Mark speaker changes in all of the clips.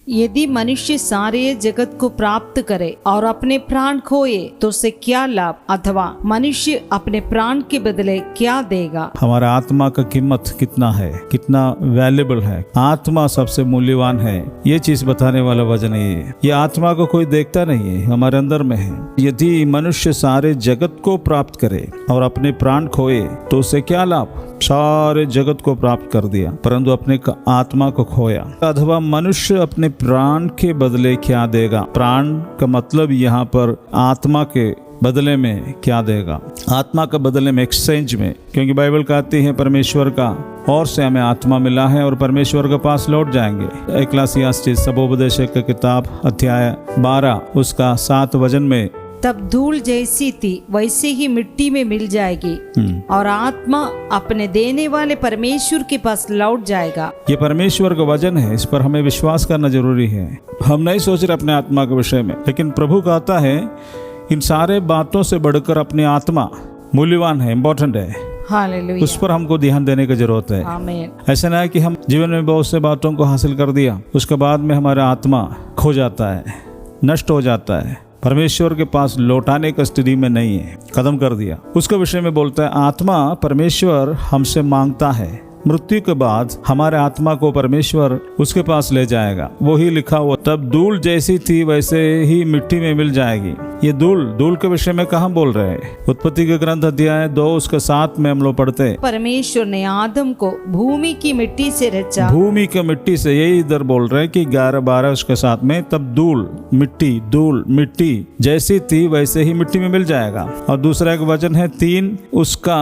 Speaker 1: यदि मनुष्य सारे जगत को प्राप्त करे और अपने प्राण खोए तो उसे क्या लाभ, अथवा मनुष्य अपने प्राण के बदले क्या देगा।
Speaker 2: हमारा आत्मा का कीमत कितना है, कितना वैल्यूबल है। आत्मा सबसे मूल्यवान है, ये चीज बताने वाला वचन है। ये आत्मा को कोई देखता नहीं है, हमारे अंदर में है। यदि मनुष्य सारे जगत को प्राप्त करे और अपने प्राण खोए तो उसे क्या लाभ। सारे जगत को प्राप्त कर दिया परंतु अपने आत्मा को खोया। अथवा मनुष्य अपने प्राण के बदले क्या देगा। प्राण का मतलब यहाँ पर आत्मा के बदले में क्या देगा। आत्मा का बदले में, एक्सचेंज में, क्योंकि बाइबल कहती है परमेश्वर का और से हमें आत्मा मिला है और परमेश्वर के पास लौट जाएंगे। इक्लेसियास्टिस सबोपदेशक की किताब अध्याय 12 उसका 7 वचन में,
Speaker 1: तब धूल जैसी थी वैसे ही मिट्टी में मिल जाएगी और आत्मा अपने देने वाले परमेश्वर के पास लौट जाएगा।
Speaker 2: ये परमेश्वर का वचन है, इस पर हमें विश्वास करना जरूरी है। हम नहीं सोच रहे अपने आत्मा के विषय में, लेकिन प्रभु कहता है इन सारे बातों से बढ़कर अपनी आत्मा मूल्यवान है, इम्पोर्टेंट है।
Speaker 1: हालेलुया।
Speaker 2: उस पर हमको ध्यान देने की जरूरत है।
Speaker 1: आमीन।
Speaker 2: ऐसा ना है कि हम जीवन में बहुत से बातों को हासिल कर दिया, उसके बाद में हमारा आत्मा खो जाता है, नष्ट हो जाता है, परमेश्वर के पास लौटाने का स्थिति में नहीं है, खत्म कर दिया। उसके विषय में बोलता है आत्मा परमेश्वर हमसे मांगता है। मृत्यु के बाद हमारे आत्मा को परमेश्वर उसके पास ले जाएगा। वो ही लिखा हुआ, तब धूल जैसी थी वैसे ही मिट्टी में मिल जाएगी। ये धूल के विषय में कहाँ बोल रहे हैं। उत्पत्ति के ग्रंथ अध्याय 2 उसके 7 में हम लोग पढ़ते हैं,
Speaker 1: परमेश्वर ने आदम को भूमि की मिट्टी से रचा।
Speaker 2: भूमि की मिट्टी से, यही इधर बोल रहे हैं कि 11-12 उसके 7 में, तब धूल मिट्टी जैसी थी वैसे ही मिट्टी में मिल जाएगा। और दूसरा एक वचन है 3 उसका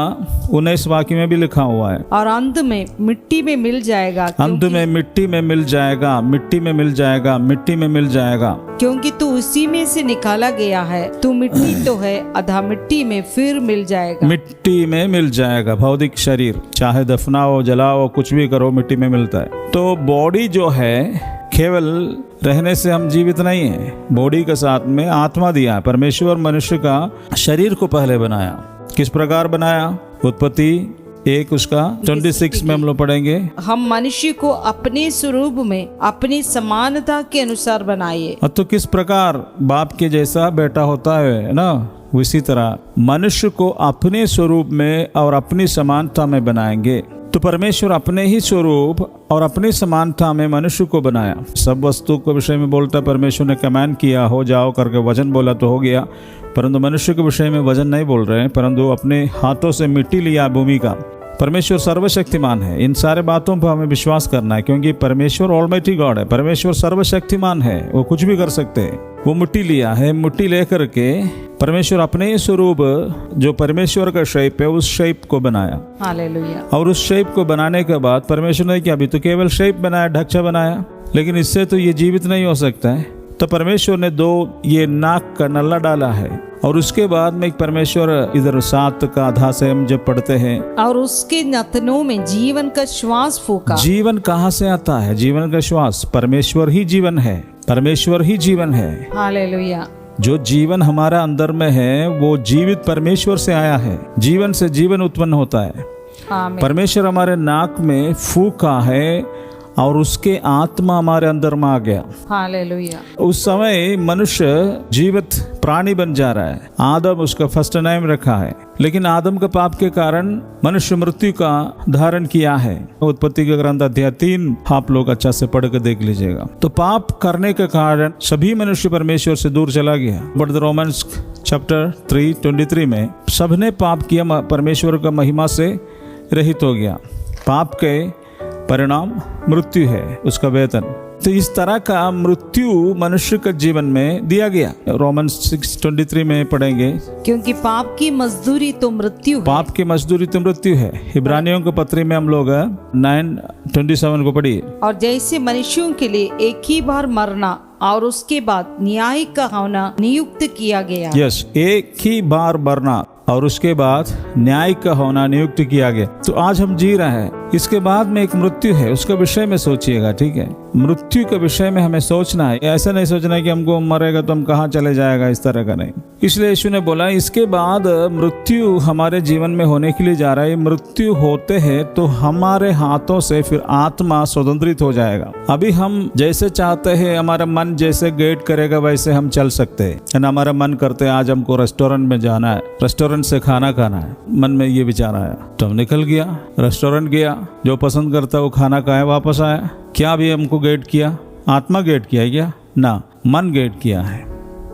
Speaker 2: 19 वाक्य में भी लिखा हुआ है,
Speaker 1: और अंत में मिट्टी में मिल जाएगा।
Speaker 2: अंत में मिट्टी में मिल जाएगा, मिट्टी में मिल जाएगा, मिट्टी में मिल जाएगा,
Speaker 1: क्योंकि तू उसी में से निकाला गया है। तू मिट्टी तो है, आधा मिट्टी में फिर मिल जाएगा।
Speaker 2: मिट्टी में मिल जाएगा। भौतिक शरीर चाहे दफनाओ, जलाओ, कुछ भी करो, मिट्टी में मिलता है। तो बॉडी जो है केवल रहने से हम जीवित नहीं है, बॉडी के साथ में आत्मा दिया है। परमेश्वर मनुष्य का शरीर को पहले बनाया। किस प्रकार बनाया। उत्पत्ति 1 उसका 26 में हम लोग पढ़ेंगे, हम
Speaker 1: मनुष्य को अपने स्वरूप में अपनी समानता के अनुसार बनाए।
Speaker 2: तो किस प्रकार बाप के जैसा बेटा होता है ना, उसी तरह मनुष्य को अपने स्वरूप में और अपनी समानता में बनाएंगे। तो परमेश्वर अपने ही स्वरूप और अपनी समानता में मनुष्य को बनाया। सब वस्तु के विषय में बोलता परमेश्वर ने कमांड किया, हो जाओ करके वचन बोला तो हो गया, परंतु मनुष्य के विषय में वचन नहीं बोल रहे हैं, परंतु अपने हाथों से मिट्टी लिया भूमि का। परमेश्वर सर्वशक्तिमान है। इन सारे बातों पर हमें विश्वास करना है, क्योंकि परमेश्वर ऑलमाइटी गॉड है। परमेश्वर सर्वशक्तिमान है, वो कुछ भी कर सकते हैं। वो मिट्टी लिया है, मिट्टी लेकर के परमेश्वर अपने स्वरूप जो परमेश्वर का शेप है उस शेप को बनाया।
Speaker 1: हालेलुया।
Speaker 2: और उस शेप को बनाने के बाद परमेश्वर ने क्या, अभी तो केवल शेप बनाया, ढक्चा बनाया, लेकिन इससे तो ये जीवित नहीं हो सकता है। तो परमेश्वर ने 2 ये नाक का नल्ला डाला है, और उसके बाद में एक परमेश्वर इधर 7 का आधा से हम जब पढ़ते हैं, और
Speaker 1: उसके नथनों में जीवन का श्वास फूका।
Speaker 2: जीवन कहाँ से आता है। जीवन का श्वास परमेश्वर ही जीवन है, परमेश्वर ही जीवन है।
Speaker 1: हालेलुया।
Speaker 2: जो जीवन हमारा अंदर में है वो जीवित परमेश्वर से आया है। जीवन से जीवन उत्पन्न होता है।
Speaker 1: आमीन।
Speaker 2: परमेश्वर हमारे नाक में फूका है और उसके आत्मा हमारे अंदर में आ गया।
Speaker 1: हालेलुया।
Speaker 2: उस समय मनुष्य जीवित प्राणी बन जा रहा है। आदम उसका फर्स्ट नेम रखा है, लेकिन आदम के पाप के कारण मनुष्य मृत्यु का धारण किया है। उत्पत्ति के ग्रंथ अध्याय 3 आप लोग अच्छा से पढ़ के देख लीजिएगा। तो पाप करने के कारण सभी मनुष्य परमेश्वर से दूर चला गया। बट रोमन्स चैप्टर 3:23 में सबने पाप किया, परमेश्वर का महिमा से रहित हो गया। पाप के परिणाम मृत्यु है, उसका वेतन। तो इस तरह का मृत्यु मनुष्य के जीवन में दिया गया। रोमन्स 6:23 में पढ़ेंगे,
Speaker 1: क्योंकि पाप की मजदूरी तो मृत्यु है।
Speaker 2: पाप की मजदूरी तो मृत्यु है। इब्रानियों के पत्री में हम लोग 9:27 को पढ़िए,
Speaker 1: और जैसे मनुष्यों के लिए एक ही बार मरना और उसके बाद न्याय का होना नियुक्त किया गया।
Speaker 2: यस, एक ही बार मरना और उसके बाद न्याय का होना नियुक्त किया गया। तो आज हम जी रहे हैं, इसके बाद में एक मृत्यु है, उसके विषय में सोचिएगा, ठीक है। मृत्यु के विषय में हमें सोचना है। ऐसा नहीं सोचना है कि हमको मरेगा तो हम कहाँ चले जाएगा, इस तरह का नहीं। इसलिए यीशु ने बोला इसके बाद मृत्यु हमारे जीवन में होने के लिए जा रहा है। मृत्यु होते हैं तो हमारे हाथों से फिर आत्मा स्वतंत्रित हो जाएगा। अभी हम जैसे चाहते हैं, हमारा मन जैसे गेट करेगा वैसे हम चल सकते हैं। हमारा मन करते है आज हमको रेस्टोरेंट में जाना है, रेस्टोरेंट से खाना खाना है, मन में ये विचार आया तो हम निकल गया, रेस्टोरेंट गया, जो पसंद करता है वो खाना खाया, वापस आया। क्या भी हमको गेट किया? आत्मा गेट किया है क्या? ना, मन गेट किया है।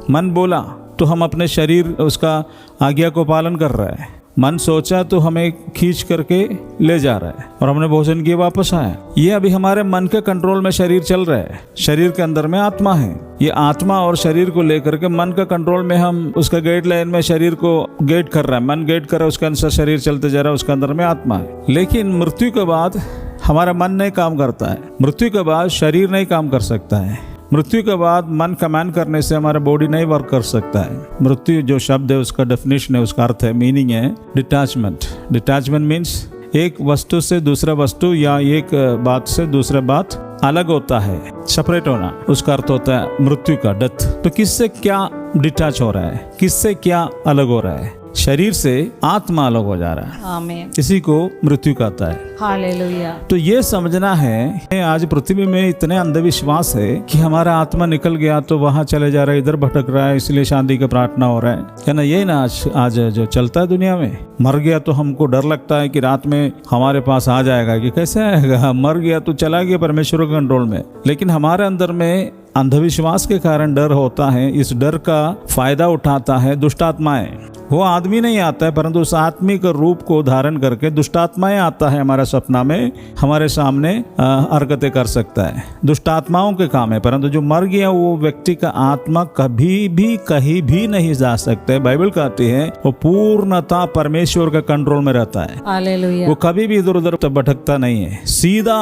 Speaker 2: मन बोला तो हम अपने शरीर उसका आज्ञा को पालन कर रहे हैं। मन सोचा तो हमें खींच करके ले जा रहा है और हमने भोजन किया, वापस आया। ये अभी हमारे मन के कंट्रोल में शरीर चल रहा है। शरीर के अंदर में आत्मा है। ये आत्मा और शरीर को लेकर के मन का कंट्रोल में हम उसका गेट लाइन में शरीर को गेट कर रहा है। मन गेट कर रहा है, उसके अनुसार शरीर चलते जा रहा है, उसके अंदर में आत्मा है। लेकिन मृत्यु के बाद हमारा मन नहीं काम करता है। मृत्यु के बाद शरीर नहीं काम कर सकता है। मृत्यु के बाद मन कमांड करने से हमारा बॉडी नहीं वर्क कर सकता है। मृत्यु जो शब्द है उसका डेफिनेशन है, उसका अर्थ है, मीनिंग है डिटैचमेंट। डिटैचमेंट मीन्स एक वस्तु से दूसरा वस्तु या एक बात से दूसरा बात अलग होता है, सेपरेट होना, उसका अर्थ होता है मृत्यु का, डेथ। तो किससे क्या डिटैच हो रहा है, किससे क्या अलग हो रहा है? शरीर से आत्मा अलग हो जा रहा है।
Speaker 1: आमीन।
Speaker 2: इसी को मृत्यु कहता है।
Speaker 1: हालेलुया।
Speaker 2: तो ये समझना है, आज पृथ्वी में इतने अंधविश्वास है कि हमारा आत्मा निकल गया तो वहां चले जा रहा है, इधर भटक रहा है, इसलिए शांति का प्रार्थना हो रहा है ना। यही ना आज जो चलता है दुनिया में। मर गया तो हमको डर लगता है कि रात में हमारे पास आ जाएगा, कि कैसे आएगा? मर गया तो चला गया परमेश्वर के कंट्रोल में। लेकिन हमारे अंदर में अंधविश्वास के कारण डर होता है। इस डर का फायदा उठाता है दुष्टात्माएं। वो आदमी नहीं आता है, परंतु उस आत्मिक रूप को धारण करके दुष्टात्माएं आता है हमारे सपना में, हमारे सामने हरकतें कर सकता है। दुष्टात्माओं के काम है। परंतु जो मर गया वो व्यक्ति का आत्मा कभी भी कहीं भी नहीं जा सकते। बाइबल कहती है वो पूर्णतः परमेश्वर का कंट्रोल में रहता है।
Speaker 1: हालेलुया।
Speaker 2: वो कभी भी इधर उधर भटकता नहीं है। सीधा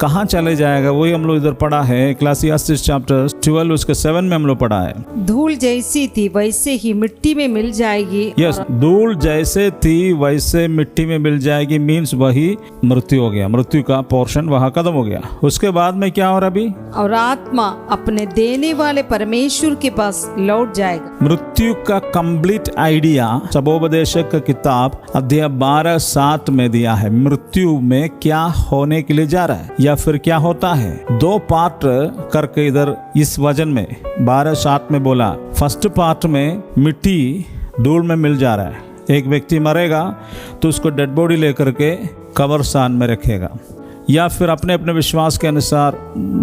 Speaker 2: कहाँ चले जाएगा? वही हम लोग इधर पढ़ा है, इक्लेसियास्टिस चैप्टर 12 उसके 7 में हम लोग पढ़ा है।
Speaker 1: धूल जैसी थी वैसे ही मिट्टी में मिल जाएगी।
Speaker 2: यस, धूल जैसे थी वैसे मिट्टी में मिल जाएगी, मीन्स वही मृत्यु हो गया। मृत्यु का पोर्शन वहाँ खत्म हो गया। उसके बाद में क्या हो रहा अभी?
Speaker 1: और आत्मा अपने देने वाले परमेश्वर के पास लौट जाएगा।
Speaker 2: मृत्यु का कंप्लीट आइडिया सबोपदेशक का किताब अध्याय 12:7 में दिया है। मृत्यु में क्या होने के लिए जा रहा है या फिर क्या होता है। 2 पार्ट करके इधर इस वचन में 12:7 में बोला। फर्स्ट पार्ट में मिट्टी धूल में मिल जा रहा है। एक व्यक्ति मरेगा तो उसको डेड बॉडी लेकर के कब्रिस्तान में रखेगा या फिर अपने अपने विश्वास के अनुसार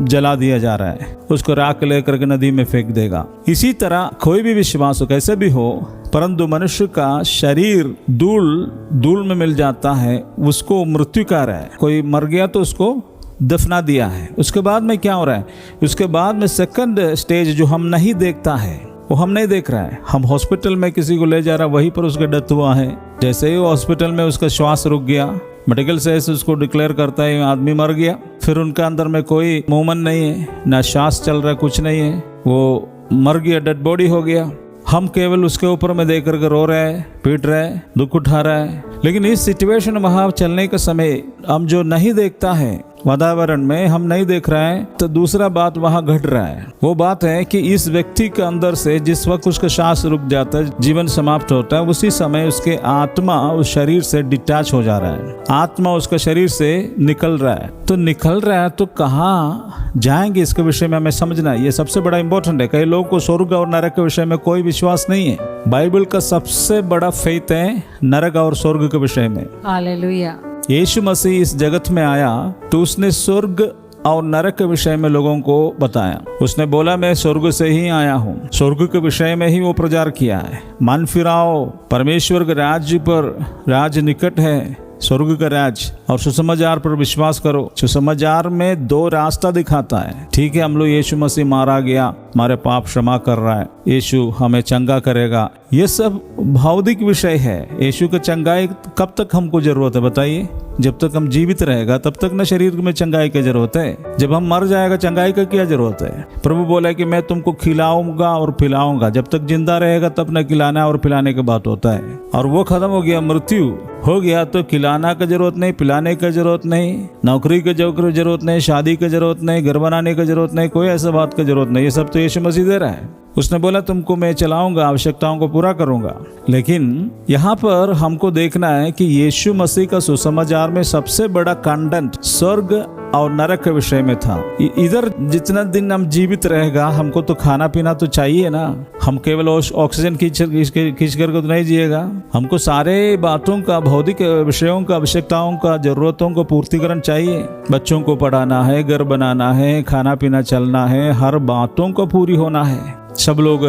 Speaker 2: जला दिया जा रहा है, उसको राख लेकर के नदी में फेंक देगा। इसी तरह कोई भी विश्वास हो, कैसे भी हो, परंतु मनुष्य का शरीर धूल में मिल जाता है, उसको मृत्यु कह रहा है। कोई मर गया तो उसको दफना दिया है। उसके बाद में क्या हो रहा है? उसके बाद में सेकंड स्टेज जो हम नहीं देखता है, वो हम नहीं देख रहा है। हम हॉस्पिटल में किसी को ले जा रहा है, वहीं पर उसका डेथ हुआ है। जैसे ही हॉस्पिटल में उसका श्वास रुक गया, मेडिकल साइंस उसको डिक्लेयर करता है आदमी मर गया, फिर उनका अंदर में कोई मूवमेंट नहीं है, ना श्वास चल रहा है, कुछ नहीं है, वो मर गया, डेड बॉडी हो गया। हम केवल उसके ऊपर में देख करके रो रहे हैं, पीट रहे हैं, दुख उठा रहा है। लेकिन इस सिचुएशन वहां चलने के समय हम जो नहीं देखता है, वातावरण में हम नहीं देख रहे हैं, तो दूसरा बात वहां घट रहा है। वो बात है कि इस व्यक्ति के अंदर से जिस वक्त उसका सांस रुक जाता है, जीवन समाप्त होता है, उसी समय उसके आत्मा उस शरीर से डिटैच हो जा रहा है। आत्मा उसका शरीर से निकल रहा है। तो निकल रहा है तो कहाँ जाएंगे, इसके विषय में हमें समझना है। ये सबसे बड़ा इंपॉर्टेंट है। कई लोगों को स्वर्ग और नरक के विषय में कोई विश्वास नहीं है। बाइबल का सबसे बड़ा फेथ है नरक और स्वर्ग के विषय में।
Speaker 1: हालेलुया।
Speaker 2: यीशु मसीह इस जगत में आया तो उसने स्वर्ग और नरक के विषय में लोगों को बताया। उसने बोला मैं स्वर्ग से ही आया हूँ। स्वर्ग के विषय में ही वो प्रचार किया है। मन फिराओ, परमेश्वर के राज्य पर, राज निकट है, स्वर्ग का राज, और सुसमाचार पर विश्वास करो। सुसमाचार में 2 रास्ता दिखाता है। ठीक है, हम लोग यीशु मसीह मारा गया, हमारे पाप क्षमा कर रहा है, यीशु हमें चंगा करेगा, ये सब भौतिक विषय है। यीशु की चंगाई कब तक हमको जरूरत है बताइए? जब तक हम जीवित रहेगा तब तक न शरीर में चंगाई की जरूरत है। जब हम मर जाएगा चंगाई का क्या जरूरत है? प्रभु बोला कि मैं तुमको खिलाऊंगा और पिलाऊंगा। जब तक जिंदा रहेगा तब न खिलाना और पिलाने की बात होता है। और वो खत्म हो गया, मृत्यु हो गया तो खिलाना का जरूरत नहीं, पिलाने का जरूरत नहीं, नौकरी की जरूरत नहीं, शादी की जरूरत नहीं, घर बनाने की जरूरत नहीं, कोई ऐसा बात की जरूरत नहीं। ये सब तो यीशु मसीह दे रहा है। उसने बोला तुमको मैं चलाऊंगा, आवश्यकताओं को पूरा करूंगा। लेकिन यहाँ पर हमको देखना है कि यीशु मसीह का सुसमाचार में सबसे बड़ा कंटेंट स्वर्ग और नरक के विषय में था। इधर जितना दिन हम जीवित रहेगा हमको तो खाना पीना तो चाहिए ना। हम केवल ऑक्सीजन खींच करके तो नहीं जिएगा। हमको सारे बातों का, भौतिक विषयों का, आवश्यकताओं का, जरूरतों को पूर्तिकरण चाहिए। बच्चों को पढ़ाना है, घर बनाना है, खाना पीना चलना है, हर बातों को पूरी होना है। सब लोग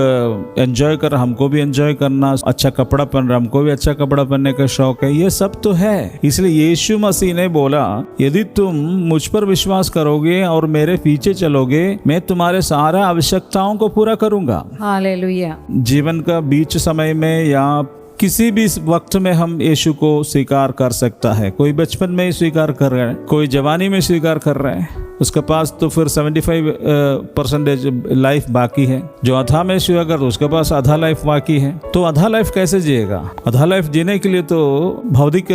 Speaker 2: एंजॉय कर, हमको भी एंजॉय करना, अच्छा कपड़ा पहन रहा, हमको भी अच्छा कपड़ा पहनने का शौक है, ये सब तो है। इसलिए यीशु मसीह ने बोला यदि तुम मुझ पर विश्वास करोगे और मेरे पीछे चलोगे, मैं तुम्हारे सारा आवश्यकताओं को पूरा करूंगा।
Speaker 1: हालेलुया।
Speaker 2: जीवन का बीच समय में या किसी भी वक्त में हम यीशु को स्वीकार कर सकता है। कोई बचपन में ही स्वीकार कर रहा है, कोई जवानी में स्वीकार कर रहा है, उसके पास तो फिर 75% लाइफ बाकी है। जो आधा में स्वीकार कर, उसके पास आधा लाइफ बाकी है। तो आधा लाइफ कैसे जिएगा? आधा लाइफ जीने के लिए तो भौतिक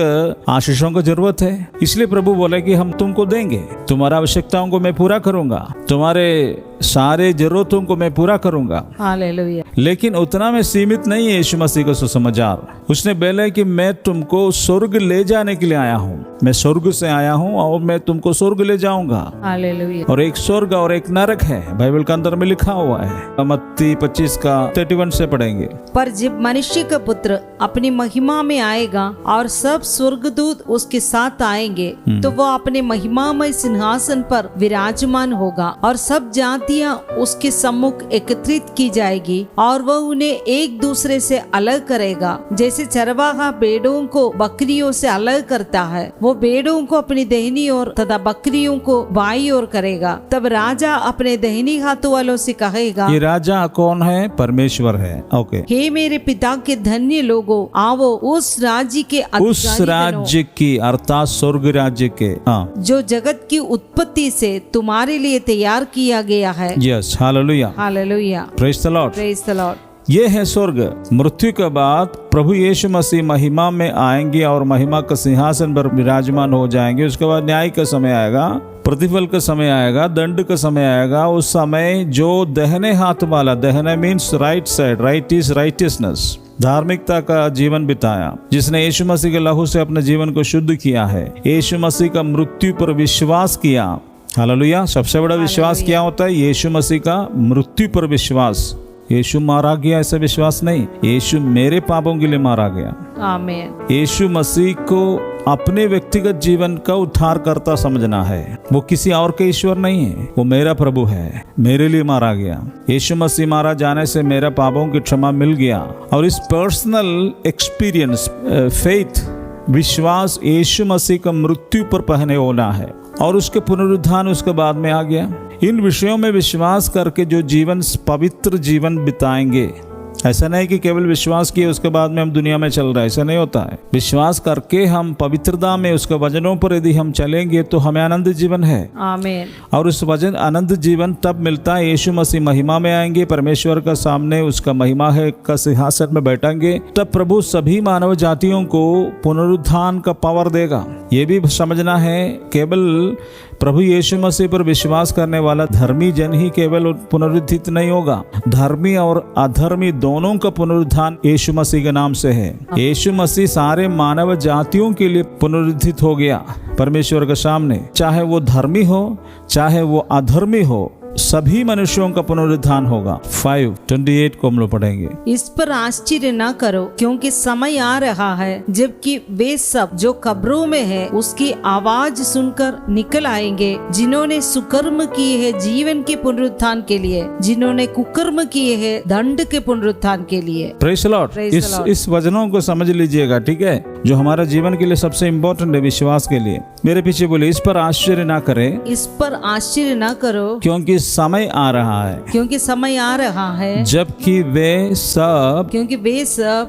Speaker 2: आशीषों की जरूरत है। इसलिए प्रभु बोले कि हम तुमको देंगे, तुम्हारा आवश्यकताओं को मैं पूरा करूंगा, तुम्हारे सारे जरूरतों को मैं पूरा करूंगा।
Speaker 1: हालेलुया।
Speaker 2: लेकिन उतना में सीमित नहीं है यीशु मसीह का सुसमाचार। उसने बोला कि मैं तुमको स्वर्ग ले जाने के लिए आया हूँ, मैं स्वर्ग से आया हूँ और मैं तुमको स्वर्ग ले जाऊंगा।
Speaker 1: हालेलुया।
Speaker 2: और एक स्वर्ग और एक नरक है, बाइबल के अंदर में लिखा हुआ है। मत्ती 25 का 31 से पढ़ेंगे।
Speaker 1: पर जब मनुष्य का पुत्र अपनी महिमा में आएगा और सब स्वर्गदूत उसके साथ आएंगे, तो वह अपने महिमामय सिंहासन पर विराजमान होगा और सब जातियां उसके सम्मुख एकत्रित की जाएगी और वह उन्हें एक दूसरे से अलग करेगा। जैसे चरवाहा भेड़ों को बकरियों से अलग करता है, वो भेड़ों को अपनी दाहिनी ओर तथा बकरियों को बाईं ओर करेगा। तब राजा अपने दाहिनी हाथ वालों से कहेगा,
Speaker 2: ये राजा कौन है? परमेश्वर है। ओके।
Speaker 1: हे मेरे पिता के धन्य लोगों, आओ उस राज्य के
Speaker 2: की अर्थात स्वर्ग राज्य के,
Speaker 1: जो जगत की उत्पत्ति से तुम्हारे लिए तैयार किया गया है।
Speaker 2: Yes, hallelujah,
Speaker 1: hallelujah,
Speaker 2: praise the lord,
Speaker 1: praise the Lord.
Speaker 2: ये है स्वर्ग। मृत्यु के बाद प्रभु यीशु मसीह महिमा में आएंगे और महिमा का सिंहासन पर विराजमान हो जाएंगे। उसके बाद न्याय का समय आएगा, प्रतिफल का समय आएगा, दंड का समय आएगा। उस समय जो दहने हाथ वाला, दहने means right side, right is righteousness, धार्मिकता का जीवन बिताया, जिसने यीशु मसीह के लहू से अपने जीवन को शुद्ध किया है, यीशु मसीह का मृत्यु पर विश्वास किया। हालेलुया। सबसे बड़ा विश्वास क्या होता है? यीशु मसीह का मृत्यु पर विश्वास। यीशु मारा गया ऐसा विश्वास नहीं, यीशु मेरे पापों के लिए मारा गया।
Speaker 1: आमीन।
Speaker 2: यीशु मसीह को अपने व्यक्तिगत जीवन का उद्धार करता समझना है। वो किसी और के ईश्वर नहीं है, वो मेरा प्रभु है, मेरे लिए मारा गया। यीशु मसीह मारा जाने से मेरा पापों की क्षमा मिल गया। और इस पर्सनल एक्सपीरियंस, फेथ, विश्वास यीशु मसीह का मृत्यु पर पहने होना है और उसके पुनरुत्थान उसके बाद में आ गया। इन विषयों में विश्वास करके जो जीवन, पवित्र जीवन बिताएंगे, ऐसा नहीं कि केवल विश्वास किए उसके बाद में हम दुनिया में चल रहे हैं, ऐसा नहीं होता है। विश्वास करके हम पवित्रता में उसके वचनों पर यदि हम चलेंगे तो हमें आनंद जीवन है।
Speaker 1: आमीन।
Speaker 2: और उस वचन आनंद जीवन तब मिलता है, यीशु मसीह महिमा में आएंगे, परमेश्वर का सामने उसका महिमा है का सिंहासन में बैठेंगे, तब प्रभु सभी मानव जातियों को पुनरुत्थान का पावर देगा। ये भी समझना है, केवल प्रभु यीशु मसीह पर विश्वास करने वाला धर्मी जन ही केवल पुनरुत्थित नहीं होगा, धर्मी और अधर्मी दोनों का पुनरुत्थान यीशु मसीह के नाम से है। यीशु मसीह सारे मानव जातियों के लिए पुनरुत्थित हो गया परमेश्वर के सामने, चाहे वो धर्मी हो चाहे वो अधर्मी हो, सभी मनुष्यों का पुनरुत्थान होगा। 5:28 को हम लोग पढ़ेंगे।
Speaker 1: इस पर आश्चर्य न करो, क्योंकि समय आ रहा है जबकि वे सब जो कब्रों में है उसकी आवाज सुनकर निकल आएंगे। जिन्होंने सुकर्म किए हैं जीवन के पुनरुत्थान के लिए, जिन्होंने कुकर्म किए हैं दंड के पुनरुत्थान के लिए।
Speaker 2: Praise the Lord. इस वचनों को समझ लीजिएगा, ठीक है। जो हमारा जीवन के लिए सबसे इम्पोर्टेंट है, विश्वास के लिए। मेरे पीछे बोले, इस पर आश्चर्य ना करें,
Speaker 1: इस पर आश्चर्य न करो,
Speaker 2: क्योंकि समय आ रहा है
Speaker 1: क्योंकि समय आ रहा है
Speaker 2: जबकि वे सब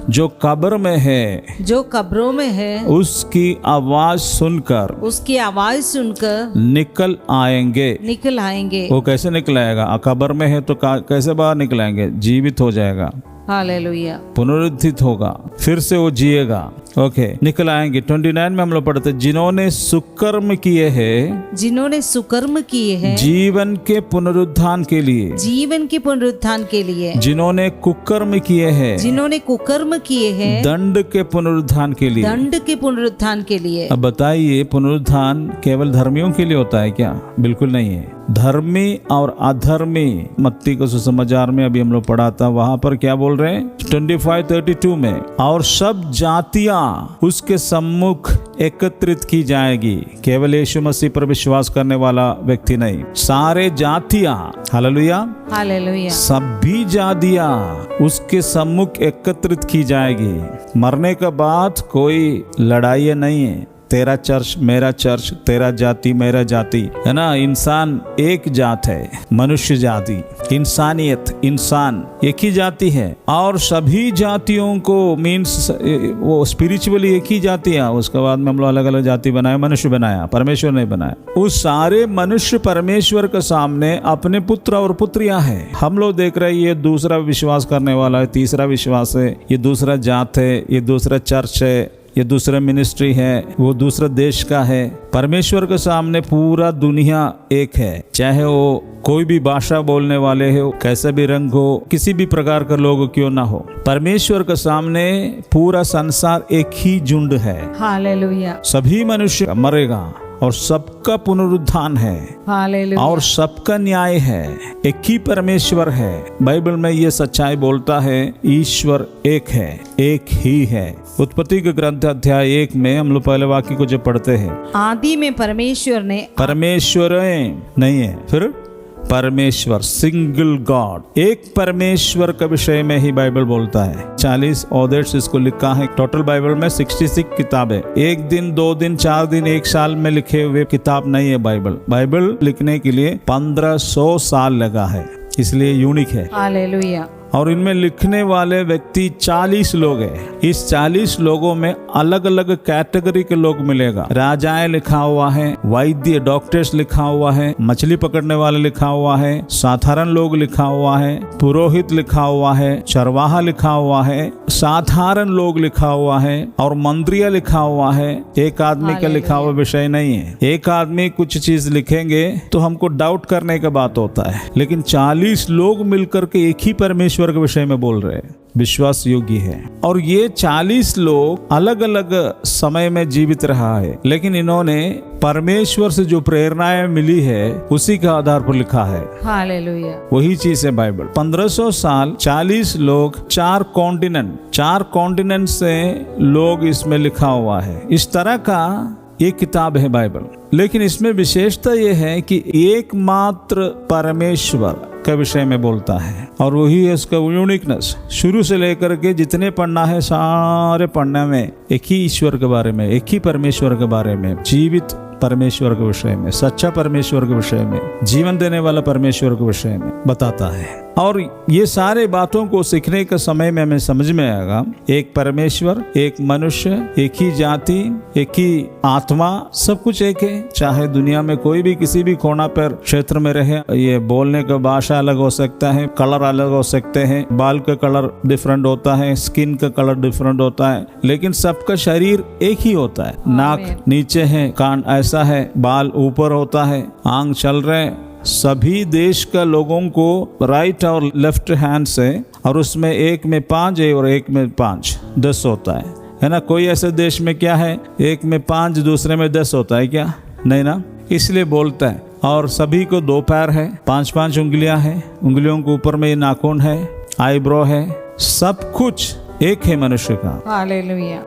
Speaker 2: जो कब्र में है,
Speaker 1: जो कब्रों में है,
Speaker 2: उसकी आवाज सुनकर
Speaker 1: उसकी आवाज सुनकर
Speaker 2: निकल आएंगे।
Speaker 1: निकल आएंगे।
Speaker 2: वो कैसे निकल आएगा? कब्र में है तो कैसे बाहर निकलेंगे? जीवित हो जाएगा,
Speaker 1: हालेलुया,
Speaker 2: पुनरुत्थित होगा, फिर से वो जिएगा। ओके, निकल आएंगे। 29 में हम लोग पढ़ते, जिन्होंने सुकर्म किए हैं,
Speaker 1: जिन्होंने सुकर्म किए हैं
Speaker 2: जीवन के पुनरुत्थान के लिए,
Speaker 1: जीवन के पुनरुत्थान के लिए,
Speaker 2: जिन्होंने कुकर्म किए हैं,
Speaker 1: जिन्होंने कुकर्म किए हैं
Speaker 2: दंड के पुनरुत्थान के लिए।
Speaker 1: दंड के पुनरुत्थान के लिए।
Speaker 2: अब बताइए, पुनरुत्थान केवल धर्मियों के लिए होता है क्या? बिल्कुल नहीं है। धर्मी और अधर्मी, मत्ती को सुसमाचार में अभी हम लोग पढ़ा था, वहां पर क्या बोल रहे हैं 25:32 में, और सब जातियां उसके सम्मुख एकत्रित की जाएगी। केवल यीशु मसीह पर विश्वास करने वाला व्यक्ति नहीं, सारे जातियां, हालेलुया,
Speaker 1: हालेलुया,
Speaker 2: सभी जातियां उसके सम्मुख एकत्रित की जाएगी। मरने के बाद कोई लड़ाई नहीं है, तेरा चर्च मेरा चर्च, तेरा जाति मेरा जाति, है ना। इंसान एक जात है, मनुष्य जाति, इंसानियत, इंसान एक ही जाति है। और सभी जातियों को मीन्स वो स्पिरिचुअली एक ही जाति है। उसके बाद में हम लोग अलग अलग जाति बनाए, मनुष्य बनाया, परमेश्वर नहीं बनाया। उस सारे मनुष्य परमेश्वर के सामने अपने पुत्र और पुत्रियां हैं। हम लोग देख रहे हैं, ये दूसरा विश्वास करने वाला है, तीसरा विश्वास है, ये दूसरा जात है, ये दूसरा चर्च है, ये दूसरा मिनिस्ट्री है, वो दूसरा देश का है। परमेश्वर के सामने पूरा दुनिया एक है, चाहे वो कोई भी भाषा बोलने वाले हो, कैसा भी रंग हो, किसी भी प्रकार का लोग क्यों ना हो, परमेश्वर के सामने पूरा संसार एक ही झुंड है।
Speaker 1: हालेलुया,
Speaker 2: सभी मनुष्य मरेगा और सबका पुनरुत्थान है,
Speaker 1: हालेलुया,
Speaker 2: और सबका न्याय है। एक ही परमेश्वर है। बाइबल में ये सच्चाई बोलता है, ईश्वर एक है, एक ही है। उत्पत्ति के ग्रंथ अध्याय 1 में हम लोग पहले वाक्य को जब पढ़ते हैं, आदि में परमेश्वर नहीं है, फिर परमेश्वर, सिंगल गॉड, एक परमेश्वर के विषय में ही बाइबल बोलता है। 40 ऑथर्स इसको लिखा है। टोटल बाइबल में 66 किताबें, एक दिन, 2 दिन, 4 दिन, 1 साल में लिखे हुए किताब नहीं है बाइबल। बाइबल लिखने के लिए 1500 साल लगा है, इसलिए यूनिक है।
Speaker 1: हालेलुया।
Speaker 2: और इनमें लिखने वाले व्यक्ति 40 लोग हैं। इस 40 लोगों में अलग अलग कैटेगरी के लोग मिलेगा। राजाएं लिखा हुआ है, वैद्य डॉक्टर्स लिखा हुआ है, मछली पकड़ने वाले लिखा हुआ है, साधारण लोग लिखा हुआ है, पुरोहित लिखा हुआ है, चरवाहा लिखा हुआ है, साधारण लोग लिखा हुआ है, और मंत्रिया लिखा हुआ है। एक आदमी का लिखा हुआ विषय नहीं है। एक आदमी कुछ चीज लिखेंगे तो हमको डाउट करने का बात होता है, लेकिन 40 लोग मिलकर के एक ही परमेश्वर के विषय में बोल रहे हैं, विश्वास योग्य है। और ये 40 लोग अलग अलग समय में जीवित रहा है, लेकिन इन्होंने परमेश्वर से जो प्रेरणाएं मिली है उसी के आधार पर लिखा है। हालेलुया, वही चीज है बाइबल। 1500 साल, 40 लोग, 4 कॉन्टिनेंट से लोग इसमें लिखा हुआ है। इस तरह का ये किताब है बाइबल। लेकिन इसमें विशेषता यह है कि एकमात्र परमेश्वर के विषय में बोलता है, और वही है इसका यूनिकनेस। शुरू से लेकर के जितने पढ़ना है, सारे पढ़ने में एक ही ईश्वर के बारे में, एक ही परमेश्वर के बारे में, जीवित परमेश्वर के विषय में, सच्चा परमेश्वर के विषय में, जीवन देने वाला परमेश्वर के विषय में बताता है। और ये सारे बातों को सीखने के समय में हमें समझ में आएगा, एक परमेश्वर, एक मनुष्य, एक ही जाति, एक ही आत्मा, सब कुछ एक है। चाहे दुनिया में कोई भी किसी भी कोना पर क्षेत्र में रहे, ये बोलने का भाषा अलग हो सकता है, कलर अलग हो सकते हैं, बाल का कलर डिफरेंट होता है, स्किन का कलर डिफरेंट होता है, लेकिन सबका शरीर एक ही होता है। नाक नीचे है, कान ऐसा है, बाल ऊपर होता है, आंख चल रहे। सभी देश का लोगों को राइट और लेफ्ट हैंड से, और उसमें एक में 5 है और एक में 5, 10 होता है ना। कोई ऐसे देश में क्या है, एक में 5 दूसरे में 10 होता है क्या? नहीं ना, इसलिए बोलता है। और सभी को 2 पैर है, 5-5 उंगलियां हैं, उंगलियों के ऊपर में नाखून है, आईब्रो है, सब कुछ एक है मनुष्य का।
Speaker 1: हालेलुया।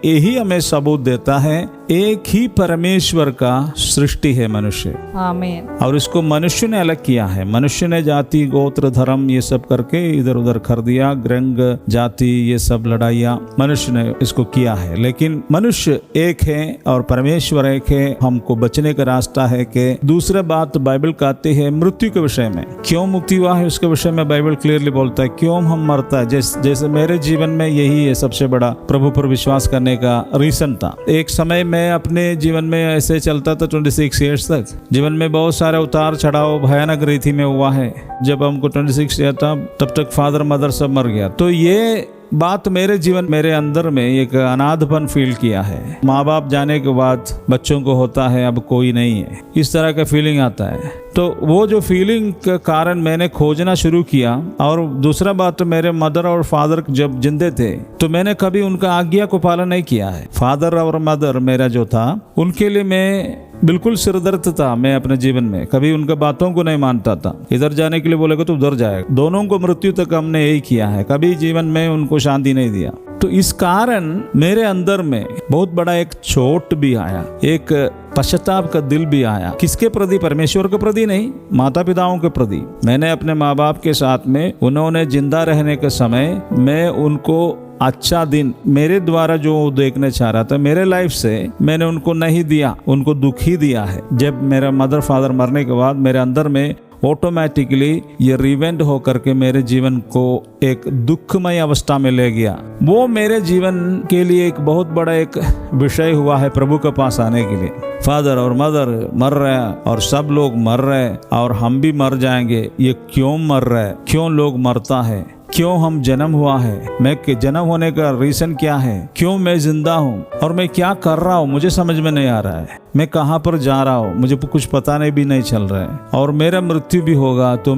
Speaker 2: यही हमें सबूत देता है एक ही परमेश्वर का सृष्टि है मनुष्य,
Speaker 1: आमीन,
Speaker 2: और इसको मनुष्य ने अलग किया है। मनुष्य ने जाति गोत्र धर्म ये सब करके इधर उधर कर दिया, रंग जाति ये सब लड़ाइयाँ मनुष्य ने इसको किया है। लेकिन मनुष्य एक है और परमेश्वर एक है। हमको बचने का रास्ता है कि दूसरा बात बाइबल कहती है मृत्यु के विषय में, क्यों मुक्ति हुआ है उसके विषय में बाइबल क्लियरली बोलता है, क्यों हम मरता है। जैसे मेरे जीवन में यही है सबसे बड़ा प्रभु पर विश्वास करने का रीजन था। एक समय मैं अपने जीवन में ऐसे चलता था 26 ईयर्स तक, जीवन में बहुत सारे उतार चढ़ाव भयानक रीति में हुआ है। जब हमको 26 ईयर था तब तक फादर मदर सब मर गया। तो ये बात मेरे जीवन मेरे अंदर में एक अनाथपन फील किया है। माँ बाप जाने के बाद बच्चों को होता है अब कोई नहीं है, इस तरह का फीलिंग आता है। तो वो जो फीलिंग के कारण मैंने खोजना शुरू किया। और दूसरा बात, मेरे मदर और फादर जब जिंदे थे तो मैंने कभी उनका आज्ञा को पालन नहीं किया है। फादर और मदर मेरा जो था उनके लिए मैं बिल्कुल सिरदर्द था। मैं अपने जीवन में कभी उनके बातों को नहीं मानता था। इधर जाने के लिए बोलेगा तो उधर जाएगा। दोनों को मृत्यु तक हमने यही किया है, कभी जीवन में उनको शांति नहीं दिया। तो इस कारण मेरे अंदर में बहुत बड़ा एक चोट भी आया, एक पश्चाताप का दिल भी आया। किसके प्रति? परमेश्वर के प्रति नहीं, माता पिताओं के प्रति। मैंने अपने माँ बाप के साथ में उन्होंने जिंदा रहने के समय मैं उनको अच्छा दिन मेरे द्वारा जो देखने चाह रहा था मेरे लाइफ से मैंने उनको नहीं दिया, उनको दुख ही दिया है। जब मेरा मदर फादर मरने के बाद मेरे अंदर में ऑटोमेटिकली ये रिवेंट होकर के मेरे जीवन को एक दुखमय अवस्था में ले गया। वो मेरे जीवन के लिए एक बहुत बड़ा एक विषय हुआ है प्रभु के पास आने के लिए। फादर और मदर मर रहे हैं और सब लोग मर रहे हैं और हम भी मर जाएंगे। ये क्यों मर रहा है? क्यों लोग मरता है? क्यों हम जन्म हुआ है? मैं जन्म होने का रीजन क्या है? क्यों मैं जिंदा हूँ और मैं क्या कर रहा हूँ मुझे समझ में नहीं आ रहा है। मैं कहाँ पर जा रहा हूँ मुझे कुछ पता नहीं चल रहा है। और मेरा मृत्यु भी होगा तो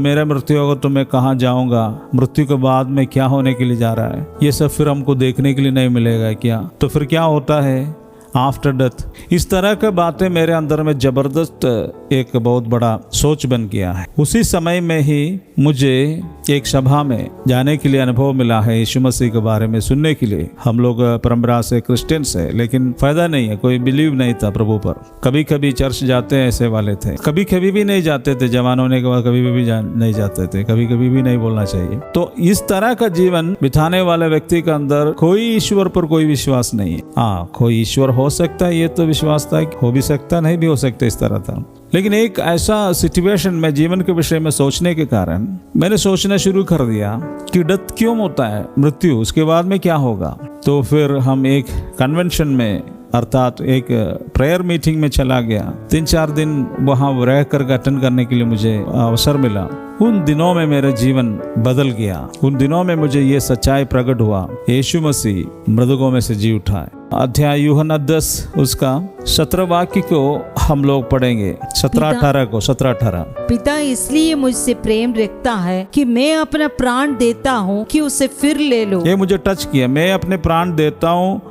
Speaker 2: मैं कहाँ जाऊंगा? मृत्यु के बाद में क्या होने के लिए जा रहा है? ये सब फिर हमको देखने के लिए नहीं मिलेगा क्या? तो फिर क्या होता है आफ्टर डेथ? इस तरह की बातें मेरे अंदर में जबरदस्त एक बहुत बड़ा सोच बन गया है। उसी समय में ही मुझे एक सभा में जाने के लिए अनुभव मिला है यीशु मसीह के बारे में सुनने के लिए। हम लोग परंपरा से क्रिश्चियन से, लेकिन फायदा नहीं है, कोई बिलीव नहीं था प्रभु पर। कभी कभी चर्च जाते हैं ऐसे वाले थे, कभी कभी भी नहीं जाते थे। जवान होने के बाद कभी भी नहीं जाते थे, कभी कभी भी नहीं बोलना चाहिए। तो इस तरह का जीवन बिताने वाले व्यक्ति के अंदर कोई ईश्वर पर कोई विश्वास नहीं है। हाँ, कोई ईश्वर हो सकता है, ये तो विश्वास था, हो भी सकता नहीं भी हो सकता, इस तरह था। लेकिन एक ऐसा सिचुएशन में जीवन के विषय में सोचने के कारण मैंने सोचना शुरू कर दिया कि डेथ क्यों होता है, मृत्यु, उसके बाद में क्या होगा। तो फिर हम एक कन्वेंशन में अर्थात एक प्रेयर मीटिंग में चला गया। 3-4 दिन वहाँ रह कर अटेंड करने के लिए मुझे अवसर मिला। उन दिनों में मेरा जीवन बदल गया। उन दिनों में मुझे ये सच्चाई प्रकट हुआ, यीशु मसीह मृतकों में से जी उठा है। अध्याय यूहन्ना 10 उसका 17 वाक्य को हम लोग पढ़ेंगे, 17-18 को। 17-18
Speaker 1: पिता इसलिए मुझसे प्रेम रखता है कि मैं अपना प्राण देता हूँ कि उसे फिर ले लो।
Speaker 2: ये मुझे टच किया, मैं अपने प्राण देता हूँ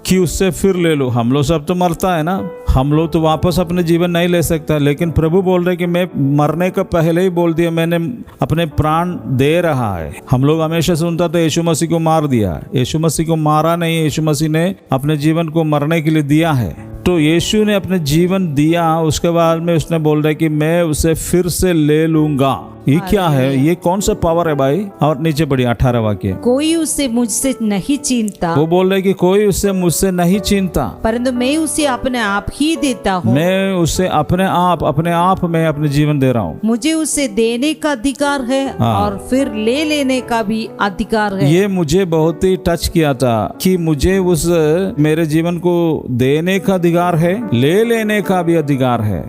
Speaker 2: कि उससे फिर ले लो। हम लोग सब तो मरता है ना, हम लोग तो वापस अपने जीवन नहीं ले सकता। लेकिन प्रभु बोल रहे कि मैं मरने का पहले ही बोल दिया, मैंने अपने प्राण दे रहा है। हम लोग हमेशा सुनता था यीशु मसीह को मार दिया। यीशु मसीह को मारा नहीं, यीशु मसीह ने अपने जीवन को मरने के लिए दिया है। तो यीशु ने अपने जीवन दिया, उसके बाद में उसने बोल रहा है कि मैं उसे फिर से ले लूंगा। ये क्या है? ये कौन सा पावर है भाई? और नीचे बढ़िया 18 वाक्य,
Speaker 1: कोई उसे मुझसे नहीं छीनता।
Speaker 2: वो बोल रहे कि कोई उसे मुझसे नहीं छीनता,
Speaker 1: परंतु मैं उसे अपने आप ही देता हूँ।
Speaker 2: मैं उसे अपने आप में अपने जीवन दे रहा हूँ।
Speaker 1: मुझे उसे देने का अधिकार है और फिर ले लेने का भी अधिकार है।
Speaker 2: ये मुझे बहुत ही टच किया था कि मुझे उस मेरे जीवन को देने का अधिकार है, ले लेने का भी अधिकार है।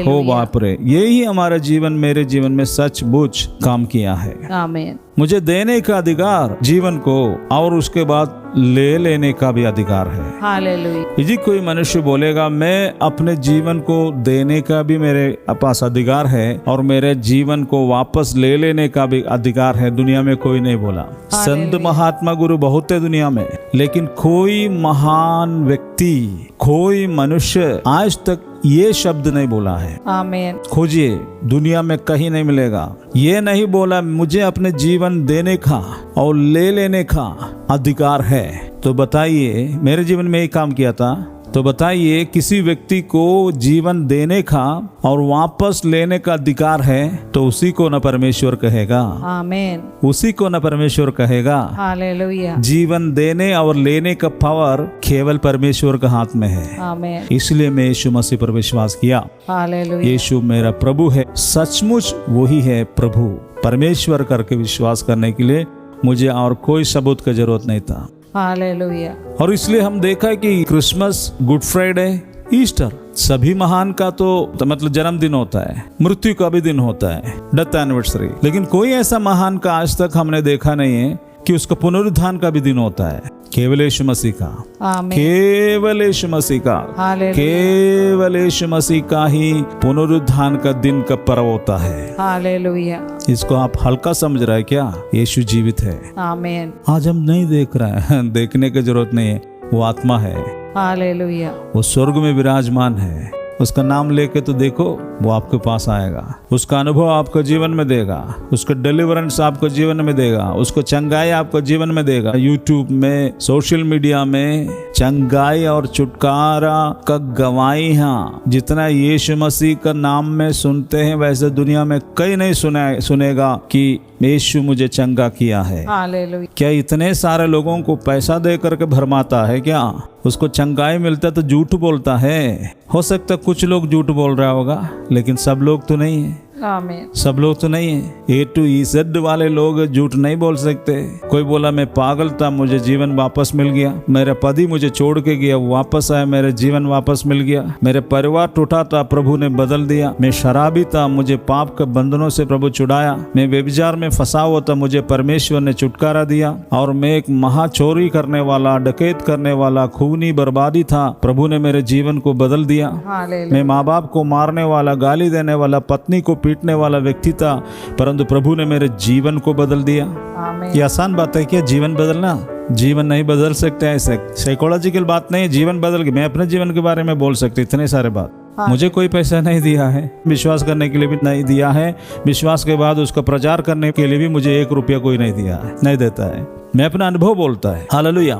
Speaker 2: हो बाप रे, यही हमारा जीवन मेरे जीवन में सच बुझ काम किया है।
Speaker 1: आमीन।
Speaker 2: मुझे देने का अधिकार जीवन को, और उसके बाद ले लेने का भी अधिकार है।
Speaker 1: हालेलुया।
Speaker 2: यदि कोई मनुष्य बोलेगा मैं अपने जीवन को देने का भी मेरे पास अधिकार है और मेरे जीवन को वापस ले लेने का भी अधिकार है, दुनिया में कोई नहीं बोला। संत महात्मा गुरु बहुत है दुनिया में, लेकिन कोई महान व्यक्ति, कोई मनुष्य आज तक ये शब्द नहीं बोला है।
Speaker 1: आमीन।
Speaker 2: खोजिए, दुनिया में कहीं नहीं मिलेगा। ये नहीं बोला मुझे अपने जीवन देने का और ले लेने का अधिकार है। तो बताइए, मेरे जीवन में ये काम किया था तो बताइए, किसी व्यक्ति को जीवन देने का और वापस लेने का अधिकार है तो उसी को न परमेश्वर कहेगा,
Speaker 1: आमेन,
Speaker 2: उसी को न परमेश्वर कहेगा।
Speaker 1: हालेलुया,
Speaker 2: जीवन देने और लेने का पावर केवल परमेश्वर के हाथ में है।
Speaker 1: आमेन,
Speaker 2: इसलिए मैं यीशु मसीह पर विश्वास किया।
Speaker 1: हालेलुया,
Speaker 2: यीशु मेरा प्रभु है, सचमुच वही है प्रभु। परमेश्वर करके विश्वास करने के लिए मुझे और कोई सबूत की जरूरत नहीं था।
Speaker 1: हालेलुया,
Speaker 2: और इसलिए हम देखा है कि क्रिसमस, गुड फ्राइडे, ईस्टर, सभी महान का तो मतलब जन्मदिन होता है, मृत्यु का भी दिन होता है, डेथ एनिवर्सरी, लेकिन कोई ऐसा महान का आज तक हमने देखा नहीं है कि उसका पुनरुत्थान का भी दिन होता है। केवल यीशु मसीह का,
Speaker 1: आमेन,
Speaker 2: केवल यीशु मसीह का,
Speaker 1: हालेलुया,
Speaker 2: केवल यीशु मसीह का ही पुनरुत्थान का दिन का पर्व होता है।
Speaker 1: हालेलुया,
Speaker 2: इसको आप हल्का समझ रहे हैं क्या? यीशु जीवित है।
Speaker 1: आमेन,
Speaker 2: आज हम नहीं देख रहे हैं, देखने की जरूरत नहीं है। वो आत्मा है,
Speaker 1: हालेलुया,
Speaker 2: वो स्वर्ग में विराजमान है। उसका नाम लेके तो देखो, वो आपके पास आएगा, उसका अनुभव आपको जीवन में देगा, उसका डिलीवरेंस आपको जीवन में देगा, उसको चंगाई आपको जीवन में देगा। यूट्यूब में, सोशल मीडिया में चंगाई और छुटकारा का गवाही है। जितना यीशु मसीह का नाम में सुनते हैं, वैसे दुनिया में कई नहीं सुनेगा कि यीशु मुझे चंगा किया है।
Speaker 1: हालेलुया,
Speaker 2: क्या इतने सारे लोगों को पैसा दे करके भरमाता है क्या? उसको चंगाई मिलता तो झूठ बोलता है। हो सकता कुछ लोग झूठ बोल रहा होगा, लेकिन सब लोग तो नहीं है।
Speaker 1: आमेन,
Speaker 2: सब लोग तो नहीं है। A to Z वाले लोग झूठ नहीं बोल सकते। कोई बोला मैं पागल था, मुझे जीवन वापस मिल गया, मेरा पति मुझे छोड़ के गया, वापस आया, मेरे जीवन वापस मिल गया, मेरे परिवार टूटा था, प्रभु ने बदल दिया, मैं शराबी था, मुझे पाप के बंधनों से प्रभु छुड़ाया, मैं व्यभिचार में फंसा हुआ था, मुझे परमेश्वर ने छुटकारा दिया, और मैं एक महा चोरी करने वाला, डकैत करने वाला, खूनी बर्बादी था, प्रभु ने मेरे जीवन को बदल दिया।
Speaker 1: हालेलुया,
Speaker 2: मैं माँ बाप को मारने वाला, गाली देने वाला, पत्नी को पीटने वाला व्यक्ति था, परंतु प्रभु ने मेरे जीवन को बदल दिया।
Speaker 1: आमेन,
Speaker 2: ये आसान बात है क्या जीवन बदलना? जीवन नहीं बदल सकते, ऐसे साइकोलॉजिकल बात नहीं है। जीवन बदल गया। मैं अपने जीवन के बारे में बोल सकती इतने सारे बात। मुझे कोई पैसा नहीं दिया है, विश्वास करने के लिए भी नहीं दिया है, विश्वास के बाद उसका प्रचार करने के लिए भी मुझे 1 रुपया कोई नहीं दिया है, नहीं देता है। मैं अपना अनुभव बोलता है। हालेलुया,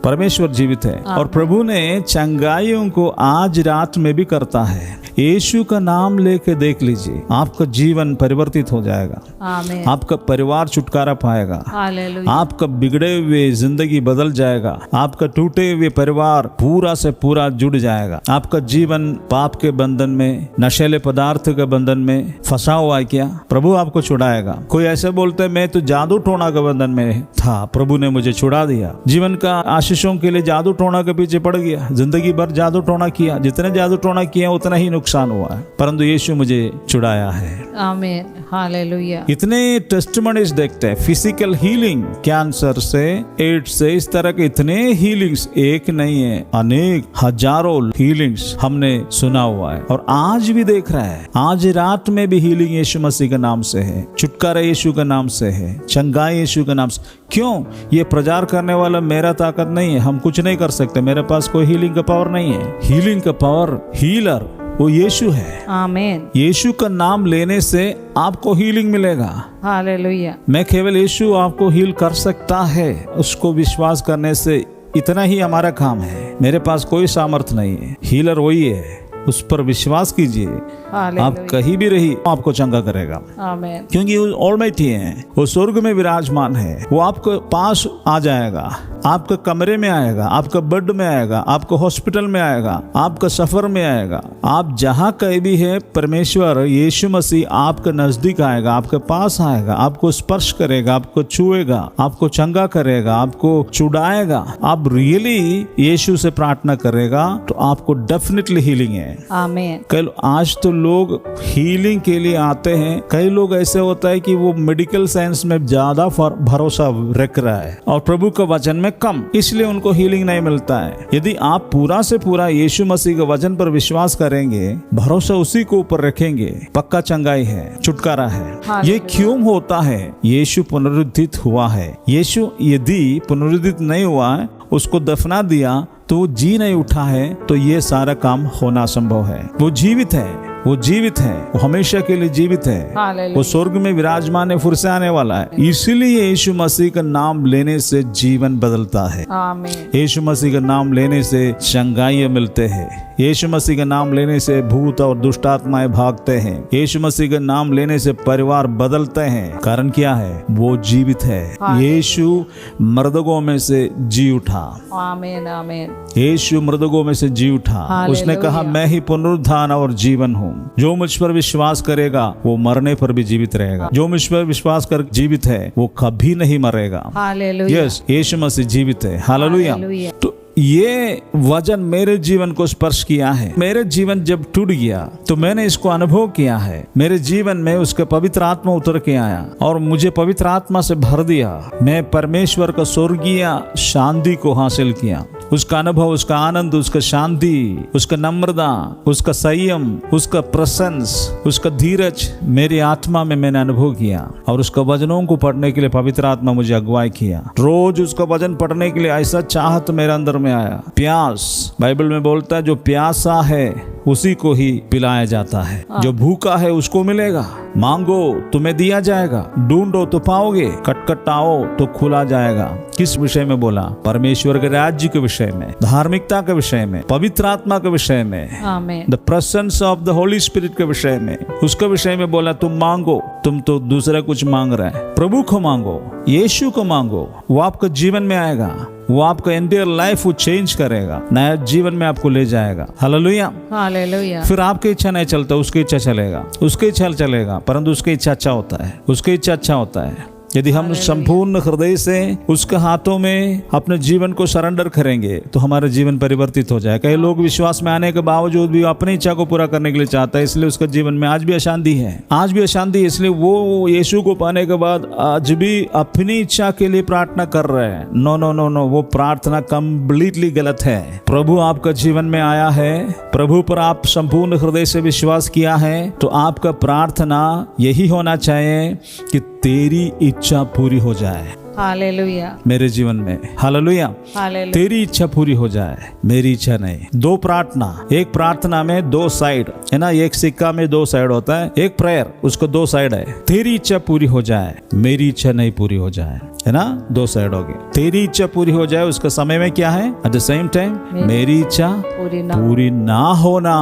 Speaker 2: परमेश्वर जीवित है और प्रभु ने चंगाइयों को आज रात में भी करता है। यीशु का नाम लेके देख लीजिए, आपका जीवन परिवर्तित हो जाएगा।
Speaker 1: आमेन,
Speaker 2: आपका परिवार छुटकारा पाएगा।
Speaker 1: हालेलुया,
Speaker 2: आपका बिगड़े हुए जिंदगी बदल जाएगा। आपका टूटे हुए परिवार पूरा से पूरा जुड़ जाएगा। आपका जीवन पाप के बंधन में, नशीले पदार्थ के बंधन में फंसा हुआ है क्या? प्रभु आपको छुड़ाएगा। कोई ऐसे बोलते मैं तो जादू टोना के बंधन में था, प्रभु ने मुझे छुड़ा दिया। जीवन का आशीषों के लिए जादू टोना के पीछे पड़ गया, जिंदगी भर जादू टोना किया, जितने जादू टोना किया उतना ही नुकसान हुआ है, परंतु यीशु मुझे छुड़ाया है।
Speaker 1: आमेन, हालेलुया,
Speaker 2: इतने टेस्टिमनीज देखते हैं, फिजिकल हीलिंग, कैंसर से, एड्स से, इस तरह के इतने हीलिंग्स, एक नहीं है, अनेक हजारों हीलिंग्स हमने सुना हुआ है और आज भी देख रहा है। आज रात में भी हीलिंग यीशु मसीह के नाम से है, छुटकारा यीशु के नाम से है, चंगाई यीशु के नाम से। क्यों? ये प्रचार करने वाला मेरा ताकत नहीं है, हम कुछ नहीं कर सकते, मेरे पास कोई हीलिंग का पावर नहीं है। हीलिंग का पावर, हीलर वो यीशु है।
Speaker 1: आमेन,
Speaker 2: यीशु का नाम लेने से आपको हीलिंग मिलेगा।
Speaker 1: हालेलुया,
Speaker 2: मैं केवल यीशु आपको हील कर सकता है, उसको विश्वास करने से इतना ही हमारा काम है। मेरे पास कोई सामर्थ नहीं है, हीलर वही है, उस पर विश्वास कीजिए। आप कहीं भी रही आपको चंगा करेगा।
Speaker 1: आमेन,
Speaker 2: क्योंकि वो ऑलमाइटी है, वो स्वर्ग में विराजमान है, वो आपके पास आ जाएगा, आपके कमरे में आएगा, आपके बेड में आएगा, आपको हॉस्पिटल में आएगा, आपका सफर में आएगा। आप जहाँ कहीं भी है, परमेश्वर यीशु मसीह आपके नजदीक आएगा, आपके पास आएगा, आपको स्पर्श करेगा, आपको छुएगा, आपको चंगा करेगा, आपको छुड़ाएगा। आप रियली यीशु से प्रार्थना करेगा तो आपको डेफिनेटली हीलिंग है।
Speaker 1: आमेन,
Speaker 2: कल आज तो लोग हीलिंग के लिए आते हैं। कई लोग ऐसे होता है कि वो मेडिकल साइंस में ज्यादा भरोसा रख रहा है और प्रभु का वचन में कम, इसलिए उनको हीलिंग नहीं मिलता है। यदि आप पूरा से पूरा यीशु मसीह के वचन पर विश्वास करेंगे, भरोसा उसी के ऊपर रखेंगे, पक्का चंगाई है, छुटकारा है। ये क्यों होता है? यीशु पुनरुत्थित हुआ है। यीशु यदि पुनरुत्थित नहीं हुआ है, उसको दफना दिया तो वो जी नहीं उठा है, तो ये सारा काम होना संभव है। वो जीवित है, वो जीवित है, वो हमेशा के लिए जीवित है,
Speaker 1: हालेलुया।
Speaker 2: वो स्वर्ग में विराजमान है, फिर से आने वाला है। इसीलिए यीशु मसीह का नाम लेने से जीवन बदलता है।
Speaker 1: आमीन।
Speaker 2: यीशु मसीह का नाम लेने से चंगाई मिलते हैं। यीशु मसीह का नाम लेने से भूत और दुष्ट आत्माएं भागते हैं। यीशु मसीह का नाम लेने से परिवार बदलते हैं। कारण क्या है? वो जीवित है। यीशु मर्दों में से जी उठा।
Speaker 1: आमीन आमीन।
Speaker 2: यीशु मृतकों में से जी उठा। उसने कहा, मैं ही पुनरुत्थान और जीवन हूँ। जो मुझ पर विश्वास करेगा वो मरने पर भी जीवित रहेगा। जो मुझ पर विश्वास कर जीवित है वो कभी नहीं मरेगा।
Speaker 1: हालेलुया।
Speaker 2: यस, यीशु मसीह जीवित है। हालेलुया। तो ये वचन मेरे जीवन को स्पर्श किया है। मेरे जीवन जब टूट गया तो मैंने इसको अनुभव किया है। मेरे जीवन में उसका पवित्र आत्मा उतर के आया और मुझे पवित्र आत्मा से भर दिया। मैं परमेश्वर का स्वर्गीय शांति को हासिल किया। उसका अनुभव, उसका आनंद, उसका शांति, उसका नम्रता, उसका संयम, उसका प्रेजेंस, उसका धीरज मेरी आत्मा में मैंने अनुभव किया। और उसका वचनों को पढ़ने के लिए पवित्र आत्मा मुझे अगुवाई किया। रोज उसका वचन पढ़ने के लिए ऐसा चाहत मेरे अंदर में आया। प्यास, बाइबल में बोलता है जो प्यासा है उसी को ही पिलाया जाता है। जो भूखा है उसको मिलेगा। मांगो तुम्हें दिया जाएगा, ढूंढो तो पाओगे, खटखटाओ तो खुला जाएगा। किस विषय में बोला? परमेश्वर के राज्य के विषय में, धार्मिकता के विषय में, पवित्र आत्मा के विषय में,
Speaker 1: आमीन।
Speaker 2: The presence of the Holi spirit के विषय में, उसके विषय में बोला। तुम मांगो, तुम तो दूसरा कुछ मांग रहे हैं। प्रभु को मांगो, यीशु को मांगो, वो आपके जीवन में आएगा। वो आपका एंटायर लाइफ वो चेंज करेगा, नया जीवन में आपको ले जाएगा। हालेलुया।
Speaker 1: हालेलुया।
Speaker 2: फिर आपकी इच्छा नहीं चलता, उसकी इच्छा चलेगा। उसकी इच्छा चलेगा, परंतु उसकी इच्छा अच्छा होता है। उसकी इच्छा अच्छा होता है। यदि हम संपूर्ण हृदय से उसके हाथों में अपने जीवन को सरेंडर करेंगे तो हमारा जीवन परिवर्तित हो जाए। कई लोग विश्वास में आने के बावजूद भी अपनी इच्छा को पूरा करने के लिए चाहता है, इसलिए उसका जीवन में आज भी अशांति है। आज भी अशांति है, इसलिए वो यीशु को पाने के बाद आज भी अपनी इच्छा के लिए प्रार्थना कर रहे हैं। नो नो नो नो, वो प्रार्थना कंप्लीटली गलत है। प्रभु आपका जीवन में आया है, प्रभु पर आप संपूर्ण हृदय से विश्वास किया है, तो आपका प्रार्थना यही होना चाहिए कि तेरी इच्छा पूरी हो जाए
Speaker 1: हालेलुया
Speaker 2: मेरे जीवन में। हालेलुया।
Speaker 1: हालेलुया।
Speaker 2: तेरी इच्छा पूरी हो जाए, मेरी इच्छा नहीं। दो प्रार्थना, एक प्रार्थना में दो साइड है ना, एक सिक्का में दो साइड होता है। एक प्रेयर, उसको दो साइड है। तेरी इच्छा पूरी हो जाए, मेरी इच्छा नहीं पूरी हो जाए, है ना, दो साइड हो गए। तेरी इच्छा पूरी हो जाए, उसका समय में क्या है? एट द सेम टाइम मेरी इच्छा पूरी ना होना।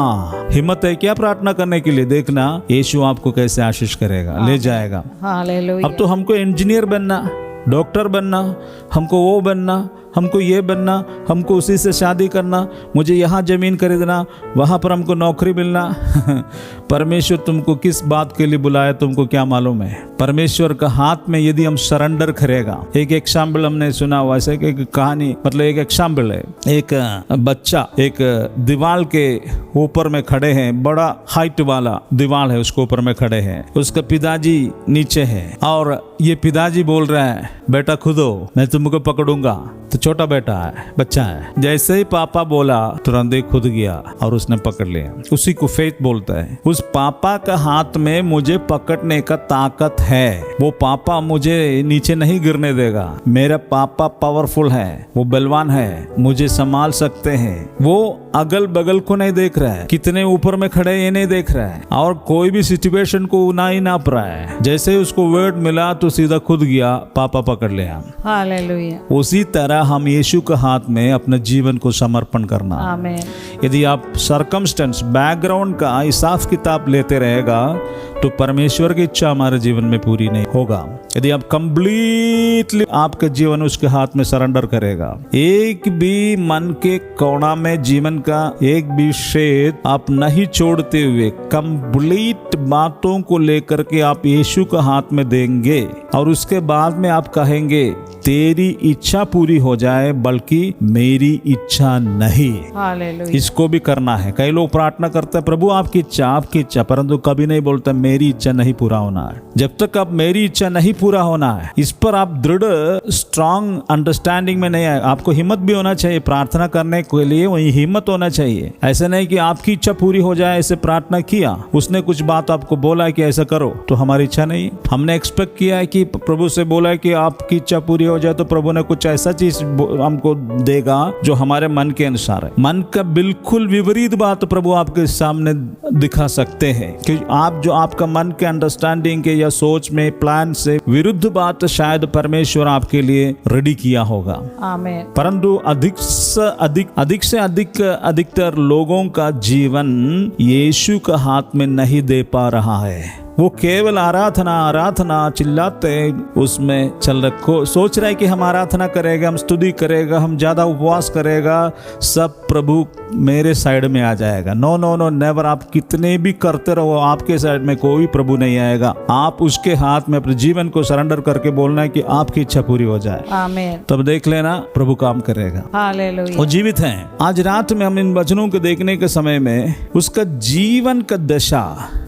Speaker 2: हिम्मत है क्या प्रार्थना करने के लिए? देखना यीशु आपको कैसे आशीष करेगा, ले जाएगा।
Speaker 1: हालेलुया।
Speaker 2: अब तो हमको इंजीनियर बनना, डॉक्टर बनना, हमको वो बनना, हमको ये बनना, हमको उसी से शादी करना, मुझे यहाँ जमीन खरीदना, वहाँ पर हमको नौकरी मिलना। परमेश्वर तुमको किस बात के लिए बुलाया तुमको क्या मालूम है? परमेश्वर का हाथ में यदि हम सरेंडर करेगा। एक एग्जाम्पल हमने सुना, वैसे एक कहानी, मतलब एक एग्जाम्पल है। एक बच्चा एक दीवार के ऊपर में खड़े हैं, बड़ा हाइट वाला दीवार है, उसके ऊपर में खड़े हैं। उसका पिताजी नीचे है और ये पिताजी बोल रहा है, बेटा खुदो, मैं तुमको पकड़ूंगा। तो छोटा बेटा है, बच्चा है। जैसे ही पापा बोला तुरंत ही खुद गया और उसने पकड़ लिया। उसी को फेथ बोलता है। उस पापा का हाथ में मुझे पकड़ने का ताकत है। वो पापा मुझे नीचे नहीं गिरने देगा। मेरा पापा पावरफुल है, वो बलवान है, मुझे संभाल सकते हैं। वो अगल बगल को नहीं देख रहा है, कितने ऊपर में खड़े ये नहीं देख रहा है, और कोई भी सिचुएशन को ना ही नाप रहा है। जैसे उसको वर्ड मिला तो सीधा खुद गया, पापा पकड़ लिया।
Speaker 1: हालेलुया।
Speaker 2: उसी तरह हम यीशु के हाथ में अपने जीवन को समर्पण करना।
Speaker 1: आमीन।
Speaker 2: यदि आप सरकमस्टेंस बैकग्राउंड का हिसाब किताब लेते रहेगा तो परमेश्वर की इच्छा हमारे जीवन में पूरी नहीं होगा। यदि आप कंप्लीटली आपके जीवन उसके हाथ में सरेंडर करेगा, एक भी मन के कोना में जीवन का एक भी शेद आप नहीं छोड़ते हुए कंप्लीट बातों को लेकर के आप यीशु के हाथ में देंगे, और उसके बाद में आप कहेंगे तेरी इच्छा पूरी हो जाए, बल्कि मेरी इच्छा नहीं।
Speaker 1: हालेलुया।
Speaker 2: इसको भी करना है। कई लोग प्रार्थना करते हैं, प्रभु आपकी इच्छा, परंतु कभी नहीं बोलता मेरी इच्छा नहीं पूरा होना है। जब तक आप मेरी इच्छा नहीं पूरा होना है, इस पर आप दृढ़ स्ट्रांग अंडरस्टैंडिंग में नहीं आए। आपको हिम्मत भी होना चाहिए प्रार्थना करने के लिए, वही हिम्मत होना चाहिए। ऐसे नहीं कि आपकी इच्छा पूरी हो जाए, ऐसे प्रार्थना किया, उसने कुछ बात आपको बोला कि ऐसा करो, तो हमारी इच्छा नहीं। हमने एक्सपेक्ट किया है कि प्रभु से बोला कि आपकी इच्छा पूरी हो जाए तो प्रभु ने कुछ ऐसा चीज हमको देगा जो हमारे मन के अनुसार है। मन का बिल्कुल विपरीत बात प्रभु आपके सामने दिखा सकते हैं कि आप जो आपका मन के अंडरस्टैंडिंग के या सोच में प्लान से विरुद्ध बात शायद परमेश्वर आपके लिए रेडी किया होगा।
Speaker 1: आमीन।
Speaker 2: परंतु अधिकतर लोगों का जीवन यीशु का हाथ में नहीं दे पा रहा है। वो केवल आराधना चिल्लाते उसमें चल रखो, सोच रहा है कि हम आराधना करेगा, हम स्तुति करेगा, हम ज्यादा उपवास करेगा, सब प्रभु मेरे साइड में आ जाएगा। No never. आप कितने भी करते रहो, आपके साइड में कोई प्रभु नहीं आएगा। आप उसके हाथ में अपने जीवन को सरेंडर करके बोलना है कि आपकी इच्छा पूरी हो जाए।
Speaker 1: आमीन।
Speaker 2: तब देख लेना प्रभु काम करेगा।
Speaker 1: हालेलुया।
Speaker 2: वो जीवित हैं। आज रात में हम इन वचनों को देखने के समय में उसका जीवन का दशा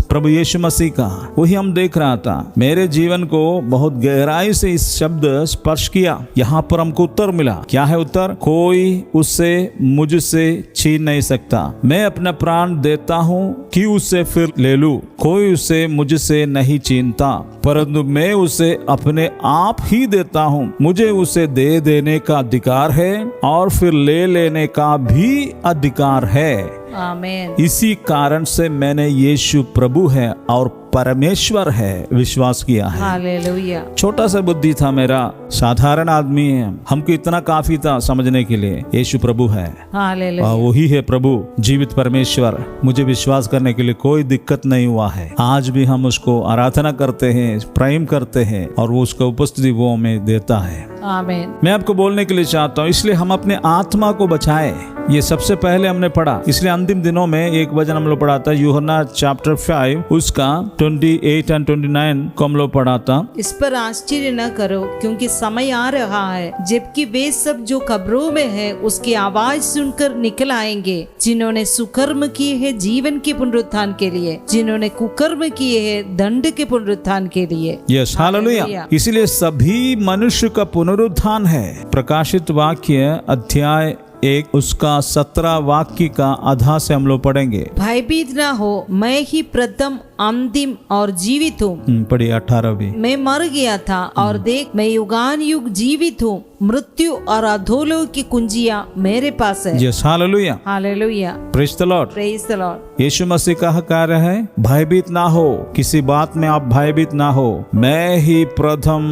Speaker 2: प्रभु यीशु मसीह का वही हम देख रहा था। मेरे जीवन को बहुत गहराई से इस शब्द स्पर्श किया। यहाँ पर हमको उत्तर मिला। क्या है उत्तर? कोई उससे मुझसे छीन नहीं सकता। मैं अपना प्राण देता हूँ कि उससे फिर ले लूं। कोई उसे मुझसे नहीं छीनता, परंतु मैं उसे अपने आप ही देता हूँ। मुझे उसे दे देने का अधिकार है और फिर ले लेने का भी अधिकार है।
Speaker 1: आमीन।
Speaker 2: इसी कारण से मैंने यीशु प्रभु है और परमेश्वर है विश्वास किया है।
Speaker 1: हालेलुया।
Speaker 2: छोटा सा बुद्धि था मेरा, साधारण आदमी है, हमको इतना काफी था समझने के लिए यीशु प्रभु है।
Speaker 1: हालेलुया।
Speaker 2: वही है प्रभु, जीवित परमेश्वर। मुझे विश्वास करने के लिए कोई दिक्कत नहीं हुआ है। आज भी हम उसको आराधना करते हैं, प्रेम करते हैं और वो उसका उपस्थिति वो हमें देता है।
Speaker 1: आमीन।
Speaker 2: मैं आपको बोलने के लिए चाहता हूँ, इसलिए हम अपने आत्मा को बचाए। ये सबसे पहले हमने पढ़ा। इसलिए अंतिम दिनों में एक वचन हम लोग पढ़ा था, यूहन्ना चैप्टर 5 उसका 28 और 29 को हम लोग पढ़ा था।
Speaker 1: इस पर आश्चर्य न करो, क्योंकि समय आ रहा है जबकि वे सब जो कब्रों में है उसकी आवाज सुनकर निकल आएंगे। जिन्होंने सुकर्म किए हैं जीवन के पुनरुत्थान के लिए, जिन्होंने कुकर्म किए हैं दंड के पुनरुत्थान के लिए।
Speaker 2: Yes, hallelujah. इसलिए सभी मनुष्य का पुनरुत्थान है। प्रकाशित वाक्य अध्याय 1 उसका 17 वाक्य का आधा से हम लोग पढ़ेंगे।
Speaker 1: भयभीत ना हो, मैं ही प्रथम अंतिम और जीवित हूँ।
Speaker 2: पढ़िए 18 भी।
Speaker 1: मैं मर गया था और देख मैं युगान युग जीवित हूँ। मृत्यु और अधोलोक की कुंजियां मेरे पास है।
Speaker 2: Yes, hallelujah.
Speaker 1: Hallelujah.
Speaker 2: Praise the lord.
Speaker 1: Praise the lord.
Speaker 2: Yeshu Masih का कार्य है, भयभीत ना हो, किसी बात में आप भयभीत ना हो। मैं ही प्रथम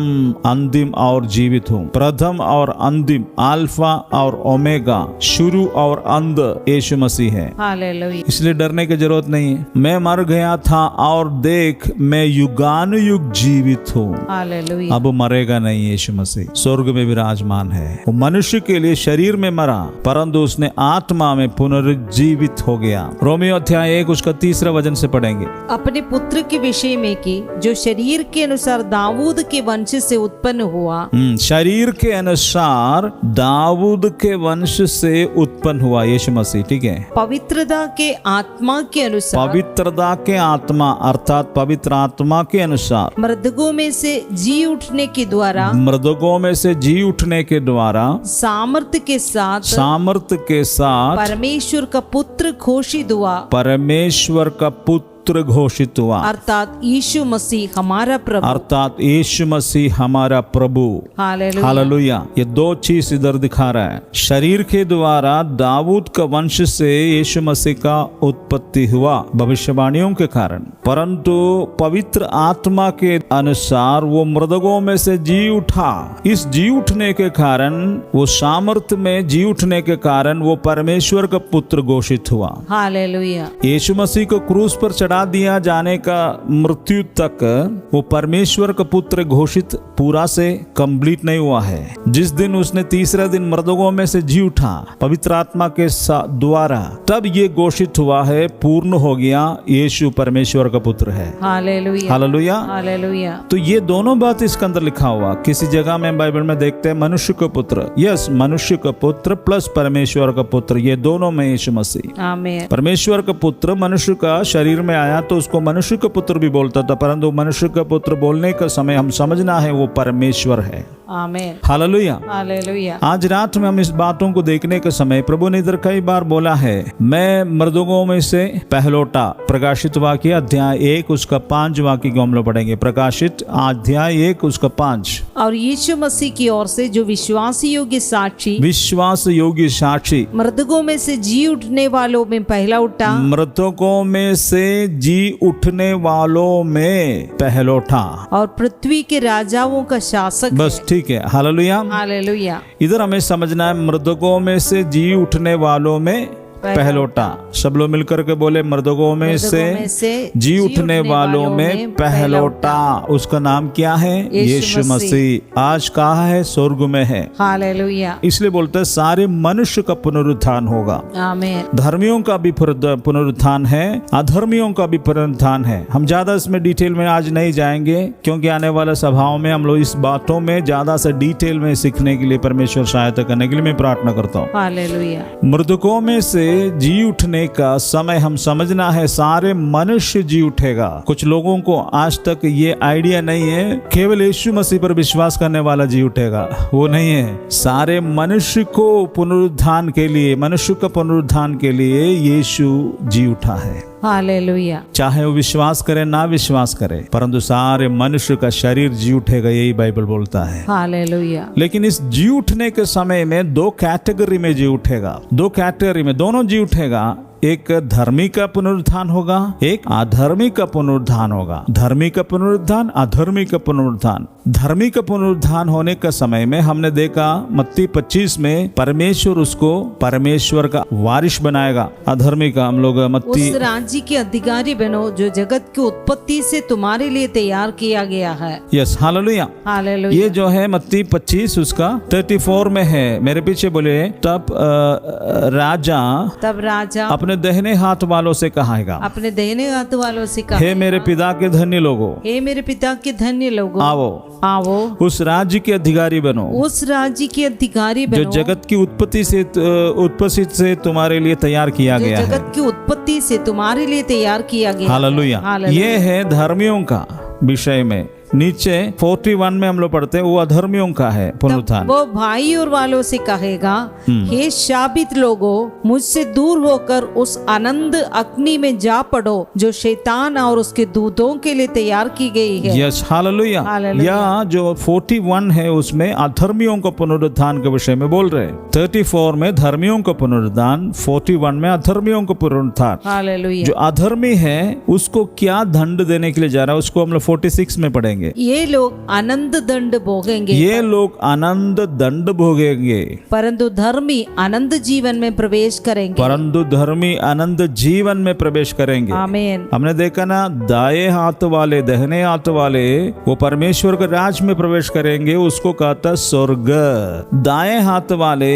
Speaker 2: अंतिम और जीवित हूँ। प्रथम और अंतिम, अल्फा और ओमेगा, शुरू और अंत यीशु मसीह है।
Speaker 1: हालेलुया।
Speaker 2: इसलिए डरने की जरूरत नहीं है। मैं मर गया था और देख मैं युगान युग जीवित हूँ।
Speaker 1: हालेलुया।
Speaker 2: अब मरेगा नहीं। यीशु मसीह स्वर्ग में विराजमान है। वो मनुष्य के लिए शरीर में मरा, परंतु उसने आत्मा में पुनर्जीवित हो गया। रोमियो अध्याय 1 उसका 3 वचन से पढ़ेंगे।
Speaker 1: अपने पुत्र के विषय में कि जो शरीर के अनुसार दाऊद के वंश से उत्पन्न हुआ।
Speaker 2: शरीर के अनुसार दाऊद के वंश से उत्पन्न हुआ यीशु मसीह। ठीक है।
Speaker 1: पवित्रता के आत्मा के अनुसार,
Speaker 2: पवित्रता के आत्मा अर्थात पवित्र आत्मा के अनुसार,
Speaker 1: मृतकों में से जी उठने के द्वारा,
Speaker 2: मृतकों में से जी उठने के द्वारा,
Speaker 1: सामर्थ्य के साथ परमेश्वर का पुत्र घोषित हुआ।
Speaker 2: परमेश्वर का पुत्र घोषित हुआ,
Speaker 1: अर्थात यीशु मसीह हमारा प्रभु।
Speaker 2: अर्थात यीशु मसीह हमारा प्रभु।
Speaker 1: हालेलुया।
Speaker 2: हालेलुया। ये दो चीज इधर दिखा रहा है। शरीर के द्वारा दाऊद का वंश से यीशु मसीह का उत्पत्ति हुआ भविष्यवाणियों के कारण, परंतु पवित्र आत्मा के अनुसार वो मृतकों में से जी उठा। इस जी उठने के कारण, वो सामर्थ्य में जी उठने के कारण वो परमेश्वर का पुत्र घोषित हुआ।
Speaker 1: हालेलुया।
Speaker 2: यीशु मसीह को क्रूस पर चढ़ा दिया जाने का मृत्यु तक वो परमेश्वर का पुत्र घोषित पूरा से कंप्लीट नहीं हुआ है। जिस दिन उसने तीसरे दिन मृतकों में से जी उठा पवित्र आत्मा के द्वारा, तब ये घोषित हुआ है, पूर्ण हो गया, यीशु परमेश्वर का पुत्र है।
Speaker 1: हालेलुया।
Speaker 2: हालेलुया।
Speaker 1: हालेलुया।
Speaker 2: तो ये दोनों बात इसके अंदर लिखा हुआ। किसी जगह में बाइबल में देखते हैं मनुष्य का पुत्र, यस, मनुष्य का पुत्र प्लस परमेश्वर का पुत्र, ये दोनों में यीशु मसीह।
Speaker 1: आमीन।
Speaker 2: परमेश्वर का पुत्र मनुष्य का शरीर में आया तो उसको मनुष्य का पुत्र भी बोलता था, परंतु मनुष्य का पुत्र बोलने का समय हम समझना है वो परमेश्वर है।
Speaker 1: आमीन।
Speaker 2: हालेलुया।
Speaker 1: हालेलुया।
Speaker 2: आज रात में हम इस बातों को देखने के समय प्रभु ने इधर कई बार बोला है, मैं मृतकों में से पहलौटा। प्रकाशित वाक्य अध्याय 1 उसका 5 वाक्य को हम लोग पढ़ेंगे। प्रकाशित अध्याय 1 उसका 5।
Speaker 1: और यीशु मसीह की ओर से जो विश्वास योग्य साक्षी
Speaker 2: विश्वास योग्य साक्षी
Speaker 1: मृतकों में से जी उठने वालों में पहला उठा,
Speaker 2: मृतकों में से जी उठने वालों में पहलौठा।
Speaker 1: और पृथ्वी के राजाओं का शासक
Speaker 2: बस ठीक है, हालेलुया।
Speaker 1: हालेलुया।
Speaker 2: इधर हमें समझना है मृतकों में से जी उठने वालों में पहलौठा। सब लोग मिलकर के बोले मृतकों में से जी उठने वालों में पहलौटा। उसका नाम क्या है? यीशु मसीह। आज कहाँ है? स्वर्ग में है।
Speaker 1: हालेलुया।
Speaker 2: इसलिए बोलते हैं सारे मनुष्य का पुनरुत्थान होगा।
Speaker 1: आमीन।
Speaker 2: धर्मियों का भी पुनरुत्थान है, अधर्मियों का भी पुनरुत्थान है। हम ज्यादा इसमें डिटेल में आज नहीं जाएंगे, क्योंकि आने वाले सभाओं में हम लोग इस बातों में ज्यादा से डिटेल में सीखने के लिए परमेश्वर सहायता करने के लिए मैं प्रार्थना करता हूँ।
Speaker 1: हालेलुया।
Speaker 2: मृतकों में से जी उठने का समय हम समझना है सारे मनुष्य जी उठेगा। कुछ लोगों को आज तक ये आइडिया नहीं है केवल यीशु मसीह पर विश्वास करने वाला जी उठेगा, वो नहीं है। सारे मनुष्य को पुनरुत्थान के लिए, मनुष्य का पुनरुत्थान के लिए यीशु जी उठा है।
Speaker 1: हालेलुया।
Speaker 2: चाहे वो विश्वास करे ना विश्वास करे, परंतु सारे मनुष्य का शरीर जी उठेगा, यही बाइबल बोलता है।
Speaker 1: हालेलुया।
Speaker 2: लेकिन इस जी उठने के समय में दो कैटेगरी में जी उठेगा, दो कैटेगरी में दोनों जी उठेगा। एक धर्मी का पुनरुत्थान होगा, एक अधर्मी का पुनरुत्थान होगा। धर्मी का पुनरुत्थान, अधर्मी का पुनरुत्थान। धर्मी का पुनरुत्थान होने का समय में हमने देखा मत्ती 25 में परमेश्वर उसको परमेश्वर का वारिस बनाएगा। अधर्मी का हम लोग मत्ती
Speaker 1: उस राज्य के अधिकारी बनो जो जगत की उत्पत्ति से तुम्हारे लिए तैयार किया गया है।
Speaker 2: Yes, hallelujah.
Speaker 1: हालेलुया।
Speaker 2: ये जो है मत्ती 25 उसका 34 में है। मेरे पीछे बोले तब राजा अपने दाहिने हाथ वालों से कहेगा,
Speaker 1: अपने दाहिने हाथ वालों से कहा,
Speaker 2: हे मेरे पिता के धन्य लोगों,
Speaker 1: हे मेरे पिता के धन्य लोगों, आओ
Speaker 2: उस राज्य के अधिकारी बनो,
Speaker 1: उस राज्य के अधिकारी बनो
Speaker 2: जो जगत की उत्पत्ति से तुम्हारे लिए तैयार किया गया है।
Speaker 1: जगत की उत्पत्ति से तुम्हारे लिए तैयार किया गया।
Speaker 2: हालेलुया। ये है धर्मियों का विषय में। नीचे 41 में हम लोग पढ़ते हैं वो अधर्मियों का है पुनरुत्थान।
Speaker 1: वो भाई और वालों से कहेगा, हे शापित लोगों, मुझसे दूर होकर उस आनंद अग्नि में जा पड़ो जो शैतान और उसके दूतों के लिए तैयार की गई है।
Speaker 2: Yes, hallelujah. या जो 41 है उसमें अधर्मियों का पुनरुत्थान के विषय में बोल रहे हैं। 34 में धर्मियों का पुनरुत्थान, 41 में अधर्मियों का पुनरुत्थान।
Speaker 1: हालेलुया।
Speaker 2: जो अधर्मी है उसको क्या दंड देने के लिए जा रहा है उसको हम लोग 46 में पढ़ेंगे।
Speaker 1: ये लोग आनंद दंड भोगेंगे,
Speaker 2: ये लोग आनंद दंड भोगेंगे,
Speaker 1: परंतु धर्मी आनंद जीवन में प्रवेश करेंगे।
Speaker 2: परंतु धर्मी आनंद जीवन में प्रवेश करेंगे।
Speaker 1: आमीन।
Speaker 2: हमने देखा ना, दाएं हाथ वाले दाहिने हाथ वाले वो परमेश्वर के राज में प्रवेश करेंगे, उसको कहता स्वर्ग। दाएं हाथ वाले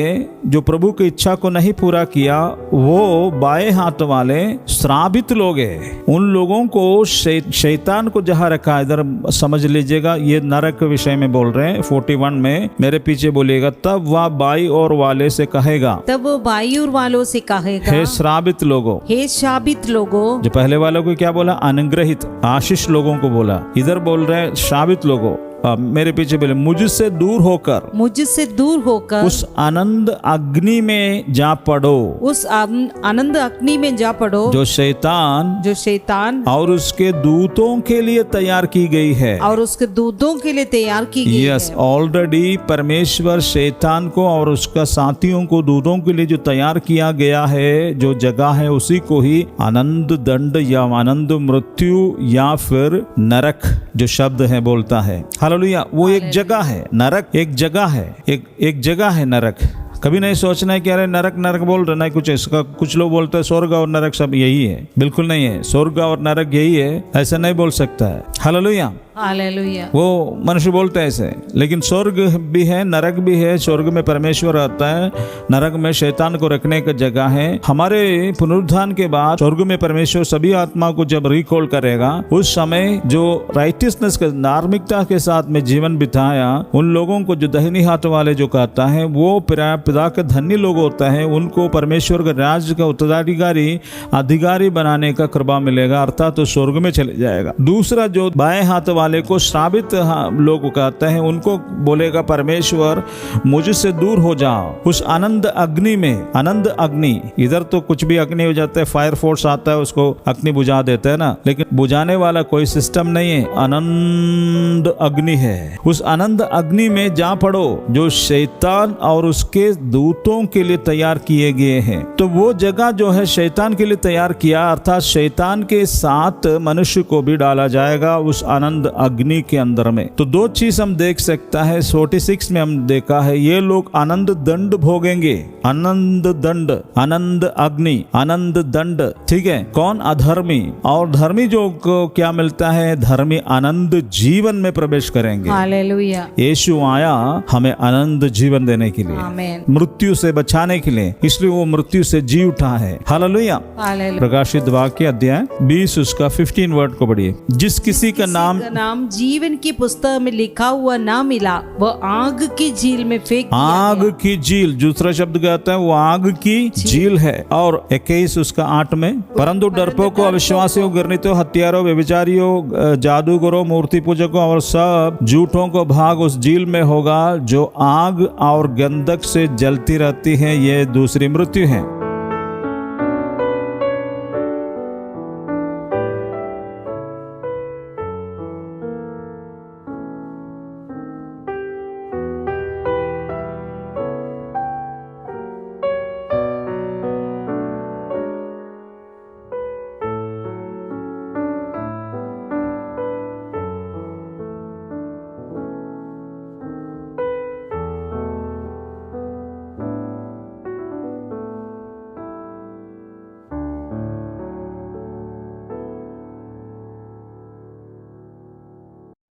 Speaker 2: जो प्रभु की इच्छा को नहीं पूरा किया, वो बाएं हाथ वाले श्रापित लोग हैं। उन लोगों को शैतान को जहाँ रखा, इधर समझ लीजिएगा, ये नरक के विषय में बोल रहे हैं। 41 में मेरे पीछे बोलिएगा, तब वह बाई और वाले से कहेगा,
Speaker 1: तब वो बाई और वालों से कहेगा,
Speaker 2: हे श्रापित लोगों,
Speaker 1: हे शापित लोगों।
Speaker 2: जो पहले वालों को क्या बोला? अनुग्रहित आशीष लोगों को बोला। इधर बोल रहे हैं श्रापित लोगों। मेरे पीछे बोले, मुझसे दूर होकर उस आनंद अग्नि में जा पड़ो,
Speaker 1: उस आनंद अग्नि में जा पड़ो
Speaker 2: जो शैतान
Speaker 1: और
Speaker 2: उसके दूतों के लिए तैयार की गई है।
Speaker 1: और उसके दूतों के लिए तैयार की गई है।
Speaker 2: ऑलरेडी परमेश्वर शैतान को और उसका साथियों को, दूतों के लिए जो तैयार किया गया है, जो जगह है, उसी को ही आनंद दंड या आनंद मृत्यु या फिर नरक जो शब्द है बोलता है। हालेलुया। वो एक जगह है, नरक एक जगह है, एक जगह है नरक। कभी नहीं सोचना है कि अरे नरक बोल रहे ना, कुछ इसका। कुछ लोग बोलते हैं स्वर्ग और नरक सब यही है। बिल्कुल नहीं है, स्वर्ग और नरक यही है, ऐसा नहीं बोल सकता है। हालेलुया।
Speaker 1: हालेलुया।
Speaker 2: वो मनुष्य बोलते हैं ऐसे, लेकिन स्वर्ग भी है, नरक भी है। स्वर्ग में परमेश्वर आता है, नरक में शैतान को रखने का जगह है। हमारे पुनरुत्थान के बाद स्वर्ग में परमेश्वर सभी आत्मा को जब रिकॉल करेगा, उस समय जो राइटियसनेस के, धार्मिकता के साथ में जीवन बिताया, उन लोगों को जो दाहिनी हाथ वाले जो कहता है, वो पिता के धन्य लोग होता है, उनको परमेश्वर के राज्य का उत्तराधिकारी, अधिकारी बनाने का कृपा मिलेगा, अर्थात तो स्वर्ग में चले जाएगा। दूसरा जो बाएं हाथ वाले को श्रापित लोग कहते हैं, उनको बोलेगा परमेश्वर मुझसे दूर हो जाओ। उस आनंद अग्नि में, आनंद अग्नि, इधर तो कुछ भी अग्नि हो जाता है, फायर फोर्स आता है उसको अग्नि बुझा देते हैं ना, लेकिन बुझाने वाला कोई सिस्टम नहीं है, आनंद अग्नि है। उस आनंद अग्नि में जा पड़ो जो शैतान और उसके दूतों के लिए तैयार किए गए हैं। तो वो जगह जो है शैतान के लिए तैयार किया, अर्थात शैतान के साथ मनुष्य को भी डाला जाएगा उस आनंद अग्नि के अंदर में। तो दो चीज हम देख सकता है, 46 में हम देखा है, ये लोग आनंद दंड भोगेंगे, आनंद दंड, आनंद अग्नि, आनंद दंड, ठीक है। कौन? अधर्मी। और धर्मी जो को क्या मिलता है? धर्मी आनंद जीवन में प्रवेश करेंगे।
Speaker 1: हालेलुया।
Speaker 2: यीशु आया हमें आनंद जीवन देने के लिए,
Speaker 1: आमीन।
Speaker 2: मृत्यु से बचाने के लिए, इसलिए वो मृत्यु से जी उठा है। हालेलुया।
Speaker 1: हालेलुया।
Speaker 2: प्रकाशित वाक्य अध्याय 20 उसका 15 वर्ड को पढ़िए। जिस किसी का नाम
Speaker 1: जीवन की पुस्तक में लिखा हुआ ना मिला, वह आग की झील में फेंक दिया
Speaker 2: आग
Speaker 1: गया।
Speaker 2: की झील, दूसरा शब्द कहता है वो आग की झील है। और 21 उसका 8 में, परंतु डरपोकों, अविश्वासियों, घृणितों, हत्यारों, व्यभिचारियों, जादूगरों, मूर्ति पूजकों और सब झूठों को भाग उस झील में होगा जो आग और गंधक से जलती रहती है। ये दूसरी मृत्यु है।